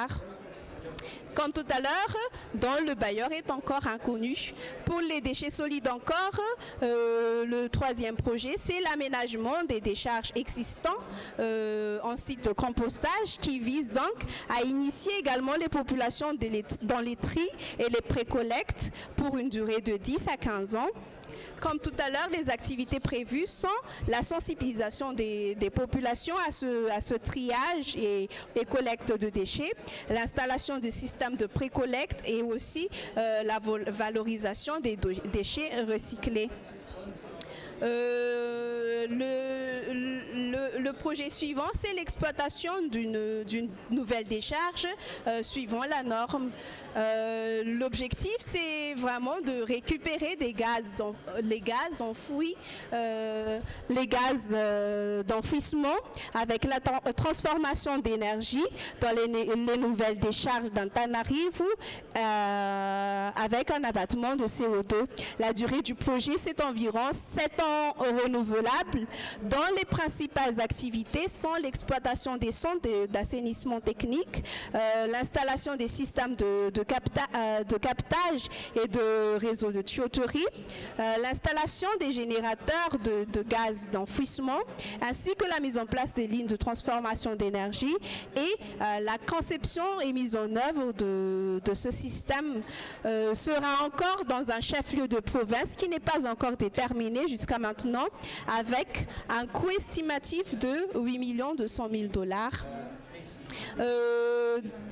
Comme tout à l'heure, dont le bailleur est encore inconnu. Pour les déchets solides encore, le troisième projet, c'est l'aménagement des décharges existants en site de compostage qui vise donc à initier également les populations dans les tris et les précollectes pour une durée de 10 à 15 ans. Comme tout à l'heure, les activités prévues sont la sensibilisation des populations à ce triage et collecte de déchets, l'installation de systèmes de précollecte et aussi la valorisation des déchets recyclés. Le projet suivant, c'est l'exploitation d'une nouvelle décharge suivant la norme. L'objectif, c'est vraiment de récupérer des gaz, les gaz enfouis, les gaz d'enfouissement avec la transformation d'énergie dans les nouvelles décharges d'Antananarivo avec un abattement de CO2. La durée du projet, c'est environ 7 ans renouvelables, dont les principales activités sont l'exploitation des centres d'assainissement technique, l'installation des systèmes de captage et de réseaux de tuyauterie, l'installation des générateurs de gaz d'enfouissement, ainsi que la mise en place des lignes de transformation d'énergie et la conception et mise en œuvre de ce système sera encore dans un chef-lieu de province qui n'est pas encore déterminé jusqu'à maintenant, avec un coût estimatif de 8 200 000 $.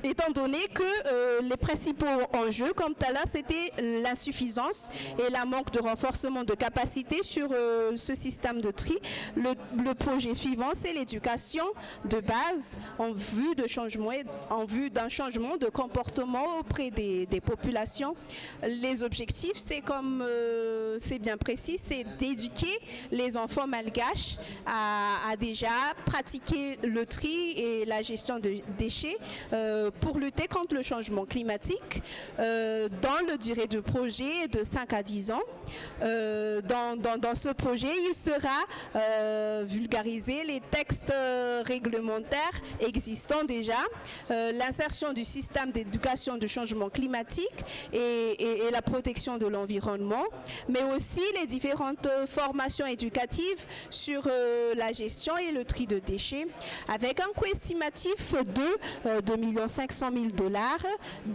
Étant donné que les principaux enjeux, comme tout à l'heure, c'était l'insuffisance et la manque de renforcement de capacité sur ce système de tri, le projet suivant, c'est l'éducation de base en vue d'un changement de comportement auprès des populations. Les objectifs, c'est comme c'est bien précis, c'est d'éduquer les enfants malgaches à déjà pratiquer le tri et la gestion de déchets pour lutter contre le changement climatique dans le durée du projet de 5 à 10 ans. Dans ce projet, il sera vulgarisé les textes réglementaires existants déjà, l'insertion du système d'éducation du changement climatique et la protection de l'environnement, mais aussi les différentes formations éducatives sur la gestion et le tri de déchets, avec un coût estimatif de 2 500 000 $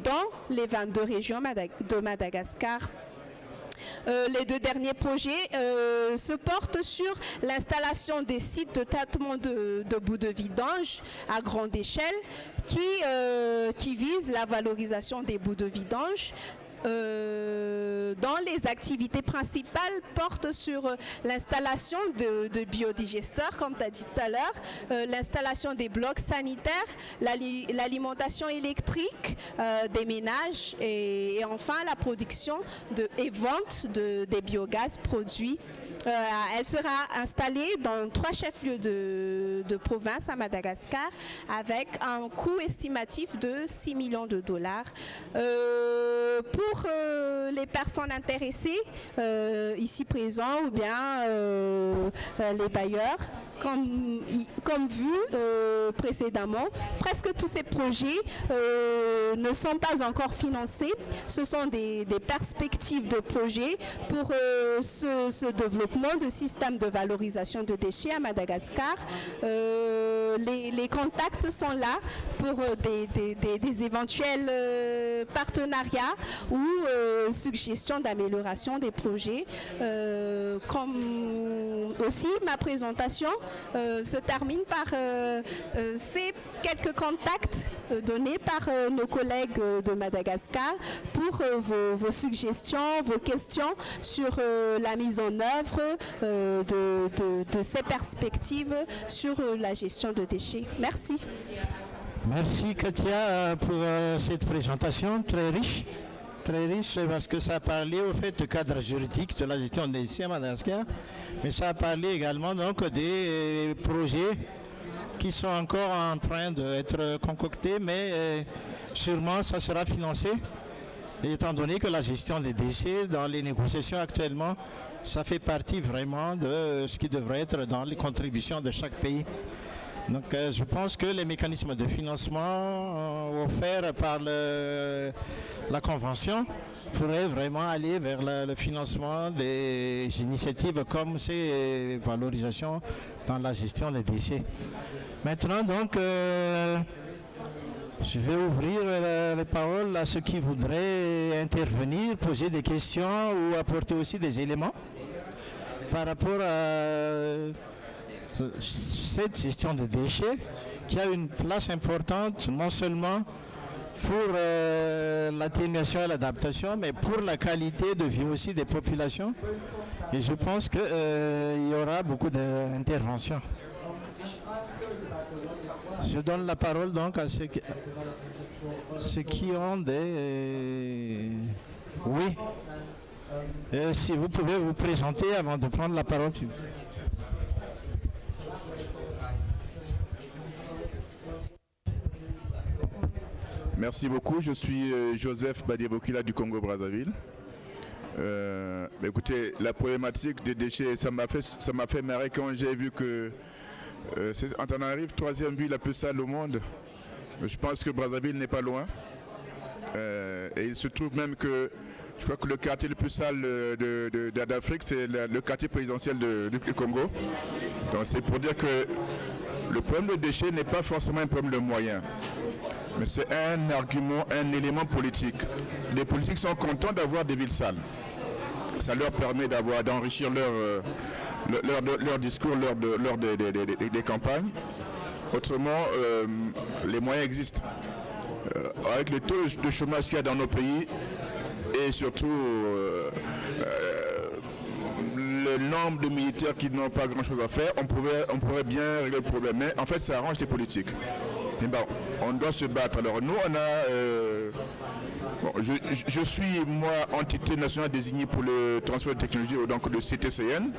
dans les 22 régions de Madagascar. Les deux derniers projets se portent sur l'installation des sites de traitement de boues de vidange à grande échelle qui visent la valorisation des boues de vidange. Dont les activités principales portent sur l'installation de biodigesteurs, comme tu as dit tout à l'heure, l'installation des blocs sanitaires, l'alimentation électrique des ménages et enfin la production et vente des biogaz produits. Elle sera installée dans 3 chefs-lieux de province à Madagascar avec un coût estimatif de 6 millions $. Pour les personnes intéressées ici présents ou bien les bailleurs, comme vu précédemment, presque tous ces projets ne sont pas encore financés. Ce sont des perspectives de projets pour ce développement développement de systèmes de valorisation de déchets à Madagascar. Les contacts sont là pour des éventuels partenariats ou suggestions d'amélioration des projets. Comme aussi, ma présentation se termine par ces quelques contacts donnés par nos collègues de Madagascar pour vos suggestions, vos questions sur la mise en œuvre de ces perspectives sur la gestion de déchets. Merci. Merci Katia pour cette présentation très riche parce que ça a parlé au fait du cadre juridique de la gestion des déchets à Madagascar, mais ça a parlé également donc des projets qui sont encore en train d'être concoctés, mais sûrement ça sera financé, étant donné que la gestion des déchets dans les négociations actuellement, ça fait partie vraiment de ce qui devrait être dans les contributions de chaque pays. Donc je pense que les mécanismes de financement offerts par la Convention pourraient vraiment aller vers le financement des initiatives comme ces valorisations dans la gestion des déchets. Maintenant donc, je vais ouvrir les paroles à ceux qui voudraient intervenir, poser des questions ou apporter aussi des éléments par rapport à cette gestion de déchets qui a une place importante non seulement pour l'atténuation et l'adaptation, mais pour la qualité de vie aussi des populations. Et je pense qu'il y aura beaucoup d'interventions. Je donne la parole donc à ceux qui ont des... Oui. Si vous pouvez vous présenter avant de prendre la parole. Merci beaucoup. Je suis Joseph Badievokila du Congo-Brazzaville. Écoutez, la problématique des déchets, ça m'a fait marrer quand j'ai vu que Antananarivo, troisième ville la plus sale au monde. Je pense que Brazzaville n'est pas loin. Et il se trouve même que je crois que le quartier le plus sale d'Afrique, c'est le quartier présidentiel du Congo. Donc c'est pour dire que le problème de déchets n'est pas forcément un problème de moyens. Mais c'est un argument, un élément politique. Les politiques sont contents d'avoir des villes sales. Ça leur permet d'enrichir leur discours lors des campagnes. Autrement, les moyens existent. Avec le taux de chômage qu'il y a dans nos pays et surtout le nombre de militaires qui n'ont pas grand-chose à faire, on pourrait bien régler le problème. Mais en fait, ça arrange les politiques. Et ben, on doit se battre. Alors nous, on a... je suis, moi, entité nationale désignée pour le transfert de technologie, donc le CTCN.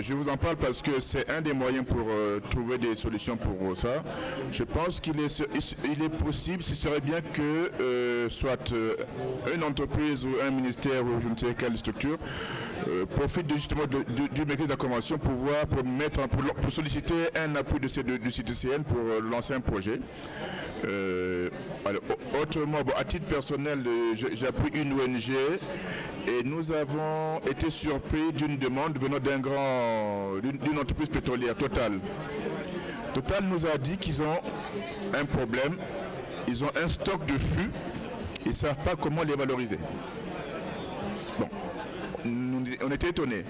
Je vous en parle parce que c'est un des moyens pour trouver des solutions pour ça. Je pense qu'il est possible, ce serait bien que soit une entreprise ou un ministère ou je ne sais quelle structure profite justement du mécanisme de la convention pour solliciter un appui du CTCN pour lancer un projet. Alors, autrement, à titre personnel, j'appuie une ONG et nous avons été surpris d'une demande venant d'une entreprise pétrolière, Total. Total nous a dit qu'ils ont un problème, ils ont un stock de fûts, ils ne savent pas comment les valoriser. Bon, on était étonnés.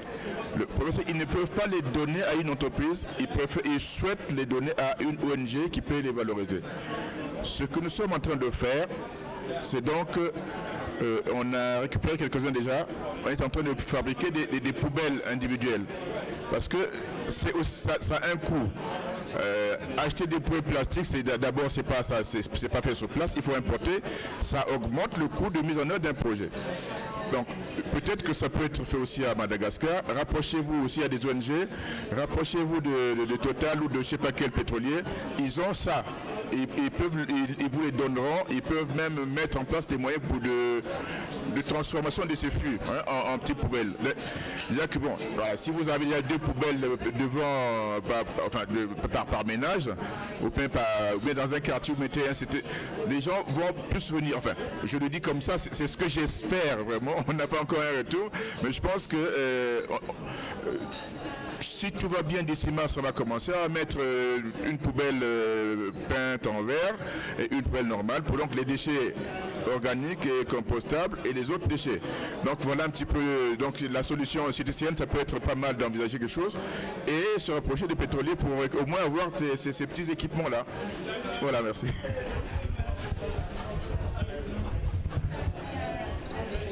Le problème, c'est qu'ils ne peuvent pas les donner à une entreprise, ils souhaitent les donner à une ONG qui peut les valoriser. Ce que nous sommes en train de faire, c'est donc, on a récupéré quelques-uns déjà, on est en train de fabriquer des poubelles individuelles. Parce que ça a un coût. Acheter des poubelles plastiques, d'abord, c'est pas fait sur place, il faut importer, ça augmente le coût de mise en œuvre d'un projet. Donc, peut-être que ça peut être fait aussi à Madagascar. Rapprochez-vous aussi à des ONG, rapprochez-vous de Total ou de je ne sais pas quel pétrolier. Ils ont ça. ils vous les donneront, ils peuvent même mettre en place des moyens de transformation de ces flux en petites poubelles. C'est-à-dire que bon, voilà, si vous avez déjà 2 poubelles devant, par ménage, ou bien dans un quartier, vous mettez les gens vont plus venir. Enfin, je le dis comme ça, c'est ce que j'espère vraiment. On n'a pas encore un retour, mais je pense que si tout va bien d'ici mars, on va commencer à mettre une poubelle peinte en vert et une poubelle normale pour donc les déchets organiques et compostables et les autres déchets. Donc voilà un petit peu donc la solution citoyenne, ça peut être pas mal d'envisager quelque chose et se rapprocher des pétroliers pour au moins avoir ces petits équipements là. Voilà, merci.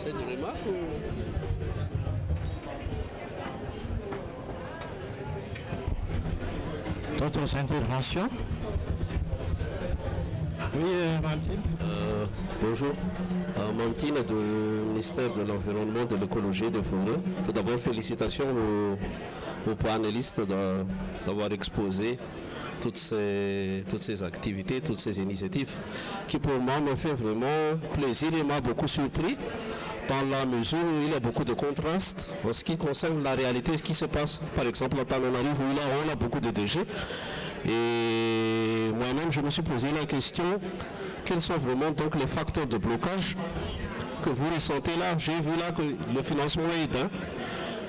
C'est une remarque ou... D'autres interventions? Oui, Martine. Bonjour. Martine du ministère de l'Environnement, de l'Écologie et des Forêts. Tout d'abord, félicitations aux panélistes d'avoir exposé toutes ces activités, toutes ces initiatives qui pour moi m'ont fait vraiment plaisir et m'a beaucoup surpris dans la mesure où il y a beaucoup de contrastes en ce qui concerne la réalité, ce qui se passe par exemple à Tananarive où on a beaucoup de déchets. Et moi-même je me suis posé la question, quels sont vraiment donc les facteurs de blocage que vous ressentez là? J'ai vu là que le financement est un.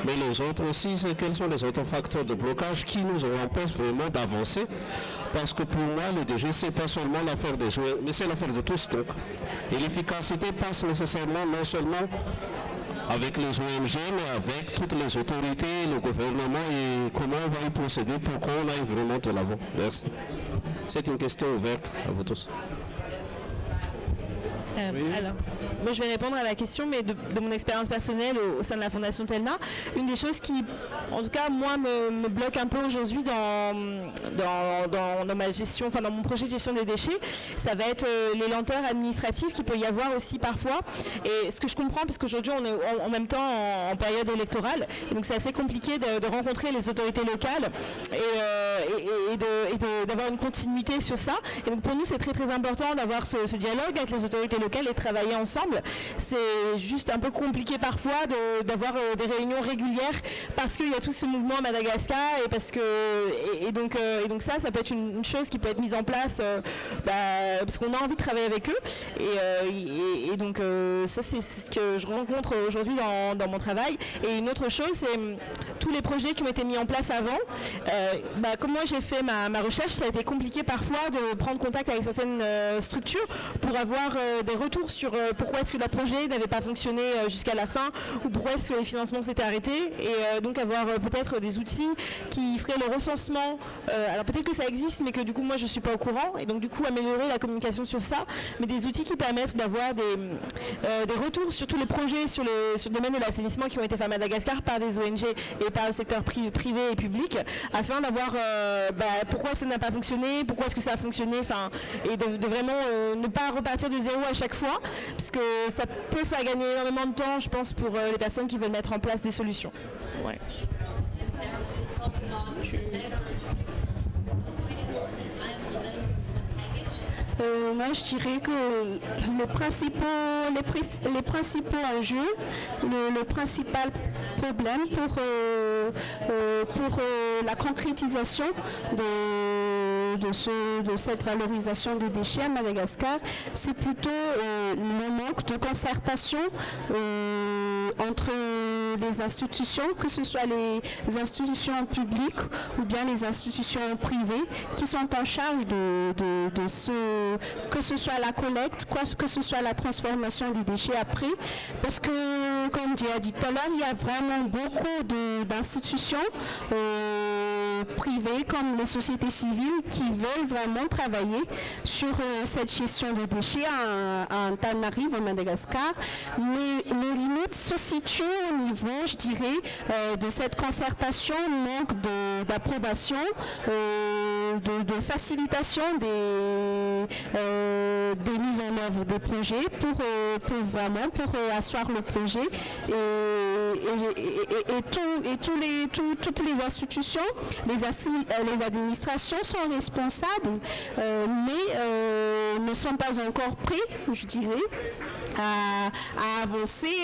Mais les autres aussi, quels sont les autres facteurs de blocage qui nous empêchent vraiment d'avancer? Parce que pour moi, le DG, ce n'est pas seulement l'affaire des joueurs, mais c'est l'affaire de tous. Donc. Et l'efficacité passe nécessairement non seulement avec les ONG, mais avec toutes les autorités, le gouvernement et comment on va y procéder pour qu'on aille vraiment de l'avant. Merci. C'est une question ouverte à vous tous. Alors, moi je vais répondre à la question, mais de mon expérience personnelle au sein de la Fondation Telma, une des choses qui, en tout cas, moi, me bloque un peu aujourd'hui dans ma gestion, enfin dans mon projet de gestion des déchets, ça va être les lenteurs administratives qu'il peut y avoir aussi parfois. Et ce que je comprends, parce qu'aujourd'hui on est en même temps en période électorale, et donc c'est assez compliqué de rencontrer les autorités locales et d'avoir une continuité sur ça. Et donc pour nous, c'est très très important d'avoir ce dialogue avec les autorités locales et travailler ensemble. C'est juste un peu compliqué parfois d'avoir des réunions régulières parce qu'il y a tout ce mouvement à Madagascar et donc ça peut être une chose qui peut être mise en place parce qu'on a envie de travailler avec eux et donc ça c'est ce que je rencontre aujourd'hui dans mon travail. Et une autre chose, c'est tous les projets qui ont été mis en place avant. Comme moi j'ai fait ma recherche, ça a été compliqué parfois de prendre contact avec certaines structures pour avoir des retours sur pourquoi est-ce que le projet n'avait pas fonctionné jusqu'à la fin ou pourquoi est-ce que les financements s'étaient arrêtés et donc avoir peut-être des outils qui feraient le recensement. Alors peut-être que ça existe mais que du coup moi je ne suis pas au courant et donc du coup améliorer la communication sur ça, mais des outils qui permettent d'avoir des retours sur tous les projets sur le domaine de l'assainissement qui ont été faits à Madagascar par des ONG et par le secteur privé et public afin d'avoir pourquoi ça n'a pas fonctionné, pourquoi est-ce que ça a fonctionné, et de vraiment ne pas repartir de zéro à chaque fois, parce que ça peut faire gagner énormément de temps, je pense, pour les personnes qui veulent mettre en place des solutions. Ouais. Moi, je dirais que les principaux enjeux, le principal problème pour la concrétisation de cette valorisation des déchets à Madagascar, c'est plutôt le manque de concertation entre les institutions, que ce soit les institutions publiques ou bien les institutions privées qui sont en charge que ce soit la collecte, que ce soit la transformation des déchets après, parce que, comme j'ai dit tout à l'heure, il y a vraiment beaucoup d'institutions privées comme les sociétés civiles qui veulent vraiment travailler sur cette gestion de déchets à Antananarivo, à Madagascar, mais les limites se situent au niveau, je dirais, de cette concertation, manque d'approbation, de facilitation des mises en œuvre des projets pour asseoir le projet toutes les institutions, les administrations sont responsables, mais ne sont pas encore prêts, je dirais, à avancer,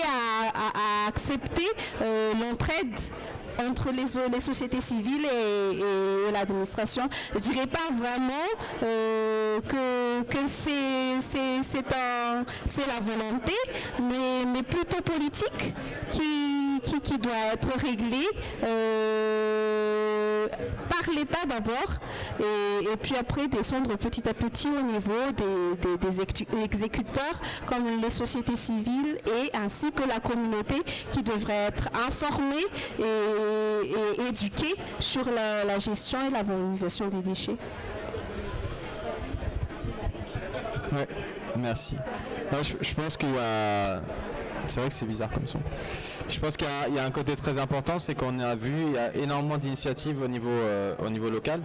à accepter l'entraide entre les sociétés civiles et l'administration. Je ne dirais pas vraiment que c'est la volonté, mais plutôt politique qui doit être réglée par l'État d'abord et puis après descendre petit à petit au niveau des exécuteurs comme les sociétés civiles et ainsi que la communauté qui devrait être informée et éduquée sur la gestion et la valorisation des déchets. Ouais, merci. Non, je pense qu'il y a... C'est vrai que c'est bizarre comme son. Je pense qu'il y a un côté très important, c'est qu'on a vu, il y a énormément d'initiatives au niveau local,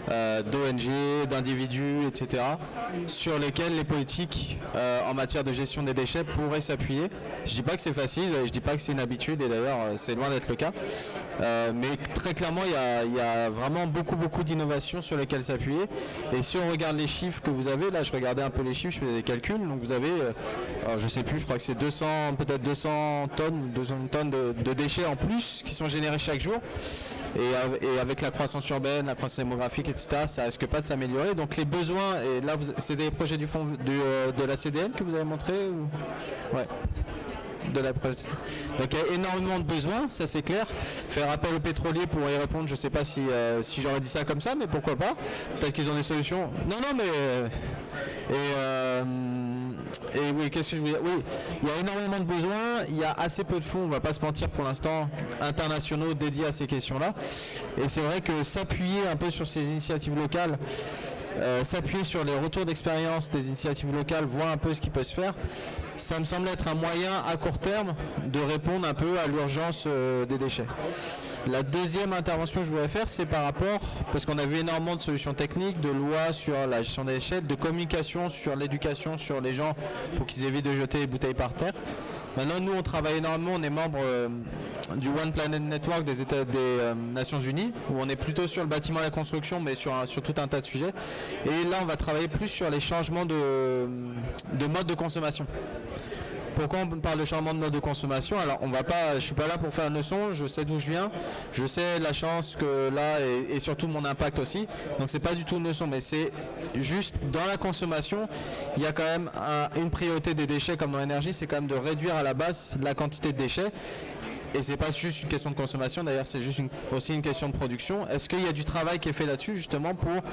d'ONG, d'individus, etc., sur lesquelles les politiques en matière de gestion des déchets pourraient s'appuyer. Je ne dis pas que c'est facile, je ne dis pas que c'est une habitude, et d'ailleurs c'est loin d'être le cas. Mais très clairement, il y a vraiment beaucoup d'innovations sur lesquelles s'appuyer. Et si on regarde les chiffres que vous avez, là je regardais un peu les chiffres, je faisais des calculs, donc vous avez, alors je sais plus, je crois que c'est peut-être 200 tonnes de déchets en plus qui sont générés chaque jour. Et avec la croissance urbaine, la croissance démographique, etc., ça risque pas de s'améliorer. Donc les besoins, et là c'est des projets du fonds de la CDN que vous avez montré ou... Ouais. Donc il y a énormément de besoins, ça c'est clair. Faire appel aux pétroliers pour y répondre, je ne sais pas si j'aurais dit ça comme ça, mais pourquoi pas. Peut-être qu'ils ont des solutions. Non, mais... Et oui, qu'est-ce que je veux dire ? Oui, il y a énormément de besoins, il y a assez peu de fonds, on ne va pas se mentir pour l'instant, internationaux dédiés à ces questions-là. Et c'est vrai que s'appuyer un peu sur ces initiatives locales, s'appuyer sur les retours d'expérience des initiatives locales, voir un peu ce qui peut se faire, ça me semble être un moyen à court terme de répondre un peu à l'urgence des déchets. La deuxième intervention que je voudrais faire, c'est par rapport, parce qu'on a vu énormément de solutions techniques, de lois sur la gestion des déchets, de communication sur l'éducation sur les gens pour qu'ils évitent de jeter les bouteilles par terre. Maintenant, nous, on travaille énormément, on est membre du One Planet Network des Nations Unies, où on est plutôt sur le bâtiment et la construction, mais sur tout un tas de sujets. Et là, on va travailler plus sur les changements de mode de consommation. Pourquoi on parle de changement de mode de consommation ? Alors, je ne suis pas là pour faire une leçon, je sais d'où je viens, je sais la chance que là, et surtout mon impact aussi. Donc, c'est pas du tout une leçon, mais c'est juste dans la consommation, il y a quand même une priorité des déchets comme dans l'énergie, c'est quand même de réduire à la base la quantité de déchets. Et c'est pas juste une question de consommation, d'ailleurs c'est juste aussi une question de production. Est-ce qu'il y a du travail qui est fait là-dessus justement pour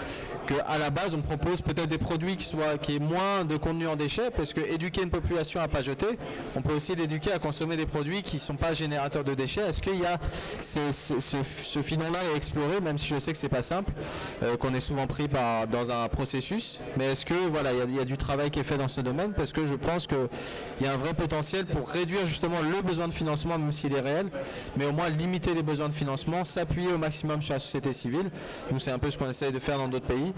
qu'à la base on propose peut-être des produits qui aient moins de contenu en déchets, parce que éduquer une population à pas jeter, on peut aussi l'éduquer à consommer des produits qui ne sont pas générateurs de déchets. Est-ce qu'il y a ce filon-là à explorer, même si je sais que c'est pas simple, qu'on est souvent pris dans un processus, mais est-ce que voilà, il y a du travail qui est fait dans ce domaine, parce que je pense qu'il y a un vrai potentiel pour réduire justement le besoin de financement, même s'il est réel, mais au moins limiter les besoins de financement, s'appuyer au maximum sur la société civile. Nous, c'est un peu ce qu'on essaye de faire dans d'autres pays.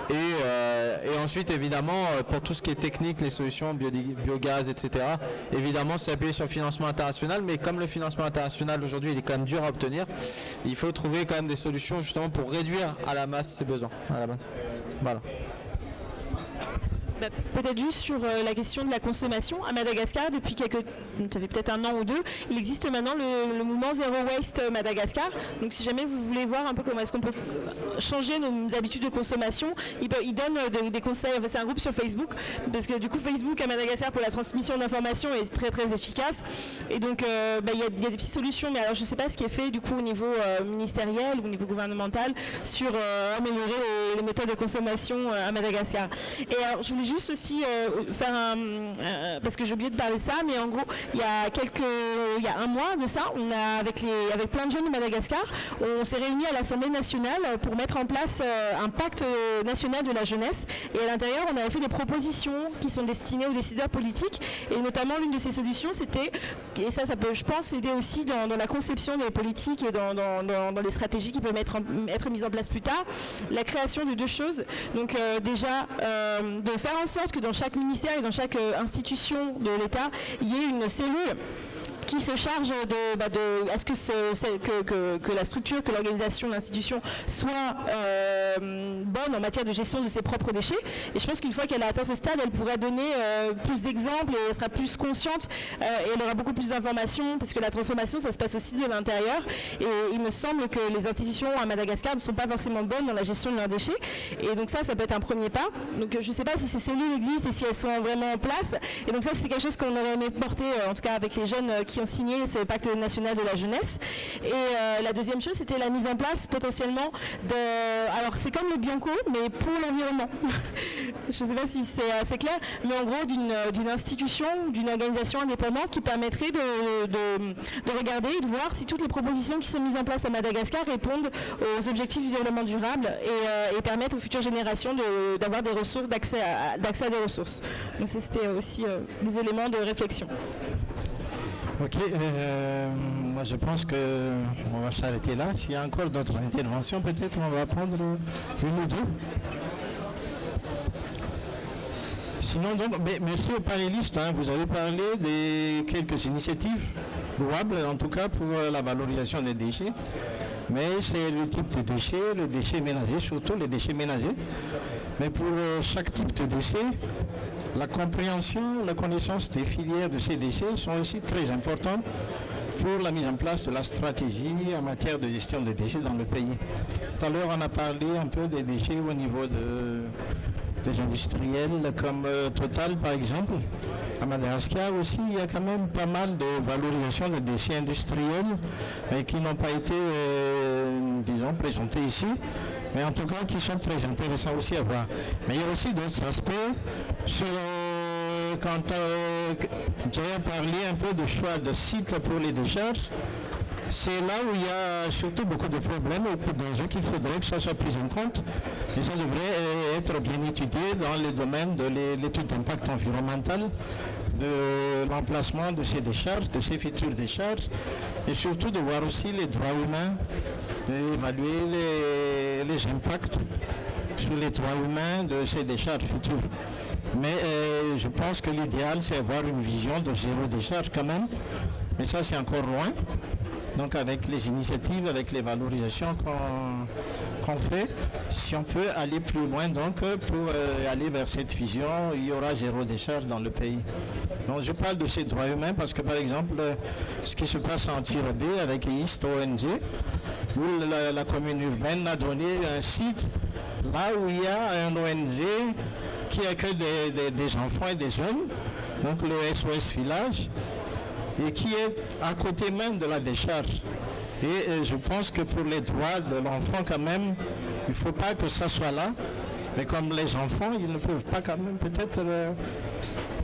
Et ensuite, évidemment, pour tout ce qui est technique, les solutions, biogaz, etc., évidemment, s'appuyer sur le financement international, mais comme le financement international aujourd'hui, il est quand même dur à obtenir, il faut trouver quand même des solutions justement pour réduire à la masse ces besoins. À la masse. Voilà. Peut-être juste sur la question de la consommation. À Madagascar, depuis ça fait peut-être un an ou deux, il existe maintenant le mouvement Zero Waste Madagascar. Donc si jamais vous voulez voir un peu comment est-ce qu'on peut changer nos habitudes de consommation, il donne des conseils. Enfin, c'est un groupe sur Facebook, parce que du coup Facebook à Madagascar pour la transmission d'informations est très très efficace. Et donc il y a des petites solutions, mais alors je ne sais pas ce qui est fait du coup au niveau ministériel ou au niveau gouvernemental sur améliorer les méthodes de consommation à Madagascar. Et alors je voulais juste aussi faire parce que j'ai oublié de parler de ça, mais en gros il y a un mois de ça, on a avec plein de jeunes de Madagascar, on s'est réunis à l'Assemblée nationale pour mettre en place un pacte national de la jeunesse, et à l'intérieur on avait fait des propositions qui sont destinées aux décideurs politiques, et notamment l'une de ces solutions c'était, et ça peut je pense aider aussi dans la conception des politiques et dans les stratégies qui peuvent être mises en place plus tard, la création de deux choses. Donc déjà de faire en sorte que dans chaque ministère et dans chaque institution de l'État, il y ait une cellule qui se charge est-ce que la structure, que l'organisation, l'institution soit bonne en matière de gestion de ses propres déchets. Et je pense qu'une fois qu'elle a atteint ce stade, elle pourrait donner plus d'exemples et elle sera plus consciente et elle aura beaucoup plus d'informations parce que la transformation, ça se passe aussi de l'intérieur. Et il me semble que les institutions à Madagascar ne sont pas forcément bonnes dans la gestion de leurs déchets. Et donc ça peut être un premier pas. Donc je ne sais pas si ces cellules existent et si elles sont vraiment en place. Et donc ça, c'est quelque chose qu'on aurait aimé porter, en tout cas avec les jeunes qui ont signé ce pacte national de la jeunesse. Et la deuxième chose, c'était la mise en place potentiellement alors c'est comme le Bianco, mais pour l'environnement. Je ne sais pas si c'est assez clair, mais en gros d'une institution, d'une organisation indépendante qui permettrait de regarder et de voir si toutes les propositions qui sont mises en place à Madagascar répondent aux objectifs du développement durable et permettent aux futures générations d'avoir des ressources, d'accès à des ressources. Donc c'était aussi des éléments de réflexion. Ok, moi je pense qu'on va s'arrêter là. S'il y a encore d'autres interventions, peut-être on va prendre une ou deux. Sinon, donc, merci aux panélistes. Vous avez parlé de quelques initiatives louables, en tout cas pour la valorisation des déchets. Mais c'est le type de déchets, le déchet ménager, surtout les déchets ménagers. Mais pour chaque type de déchet, la compréhension, la connaissance des filières de ces déchets sont aussi très importantes pour la mise en place de la stratégie en matière de gestion des déchets dans le pays. Tout à l'heure, on a parlé un peu des déchets au niveau des industriels comme Total, par exemple. À Madagascar aussi, il y a quand même pas mal de valorisation des déchets industriels qui n'ont pas été, disons, présentés ici, mais en tout cas qui sont très intéressants aussi à voir. Mais il y a aussi d'autres aspects sur quand j'ai parlé un peu de choix de sites pour les décharges. C'est là où il y a surtout beaucoup de problèmes et beaucoup d'enjeux qu'il faudrait que ça soit pris en compte. Et ça devrait être bien étudié dans les domaines de l'étude d'impact environnemental, de l'emplacement de ces décharges, de ces futures décharges, et surtout de voir aussi les droits humains, d'évaluer les impacts sur les droits humains de ces décharges futures. Mais je pense que l'idéal, c'est avoir une vision de zéro décharge quand même. Mais ça, c'est encore loin. Donc avec les initiatives, avec les valorisations qu'on fait, si on peut aller plus loin, donc pour aller vers cette vision, il y aura zéro décharge dans le pays. Donc je parle de ces droits humains parce que par exemple, ce qui se passe en Tirabé avec East ONG, où la commune urbaine a donné un site là où il y a un ONG qui accueille des enfants et des hommes, donc le SOS Village, et qui est à côté même de la décharge. Et je pense que pour les droits de l'enfant quand même, il ne faut pas que ça soit là. Mais comme les enfants, ils ne peuvent pas quand même peut-être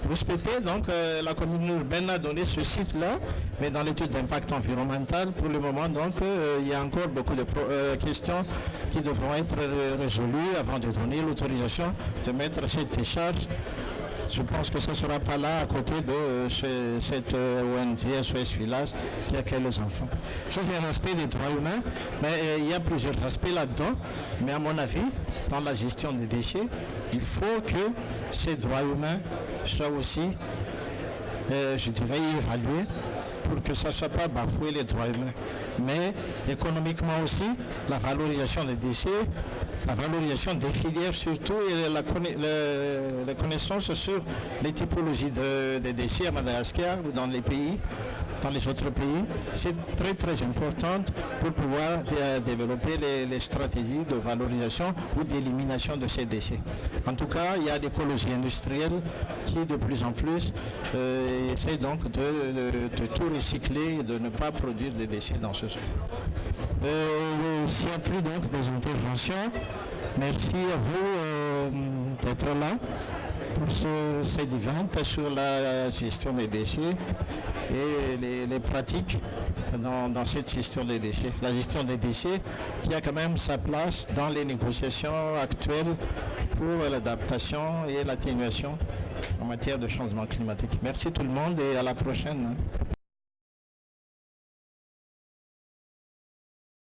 respecter. Donc la commune urbaine a donné ce site-là, mais dans l'étude d'impact environnemental, pour le moment, donc il y a encore beaucoup de questions qui devront être résolues avant de donner l'autorisation de mettre cette décharge. Je pense que ça ne sera pas là à côté de cette ONG SOS Village qui accueille les enfants. Ça, c'est un aspect des droits humains, mais il y a plusieurs aspects là-dedans. Mais à mon avis, dans la gestion des déchets, il faut que ces droits humains soient aussi, je dirais, évalués pour que ça ne soit pas bafoué les droits humains. Mais économiquement aussi, la valorisation des déchets, la valorisation des filières surtout et la connaissance sur les typologies des déchets à Madagascar ou dans les pays, dans les autres pays, c'est très très important pour pouvoir développer les stratégies de valorisation ou d'élimination de ces déchets. En tout cas, il y a l'écologie industrielle qui de plus en plus essaie donc de tout recycler et de ne pas produire des déchets dans ce sens. S'il n'y a plus donc des interventions, merci à vous d'être là pour cet event sur la gestion des déchets et les pratiques dans cette gestion des déchets. La gestion des déchets qui a quand même sa place dans les négociations actuelles pour l'adaptation et l'atténuation en matière de changement climatique. Merci tout le monde et à la prochaine.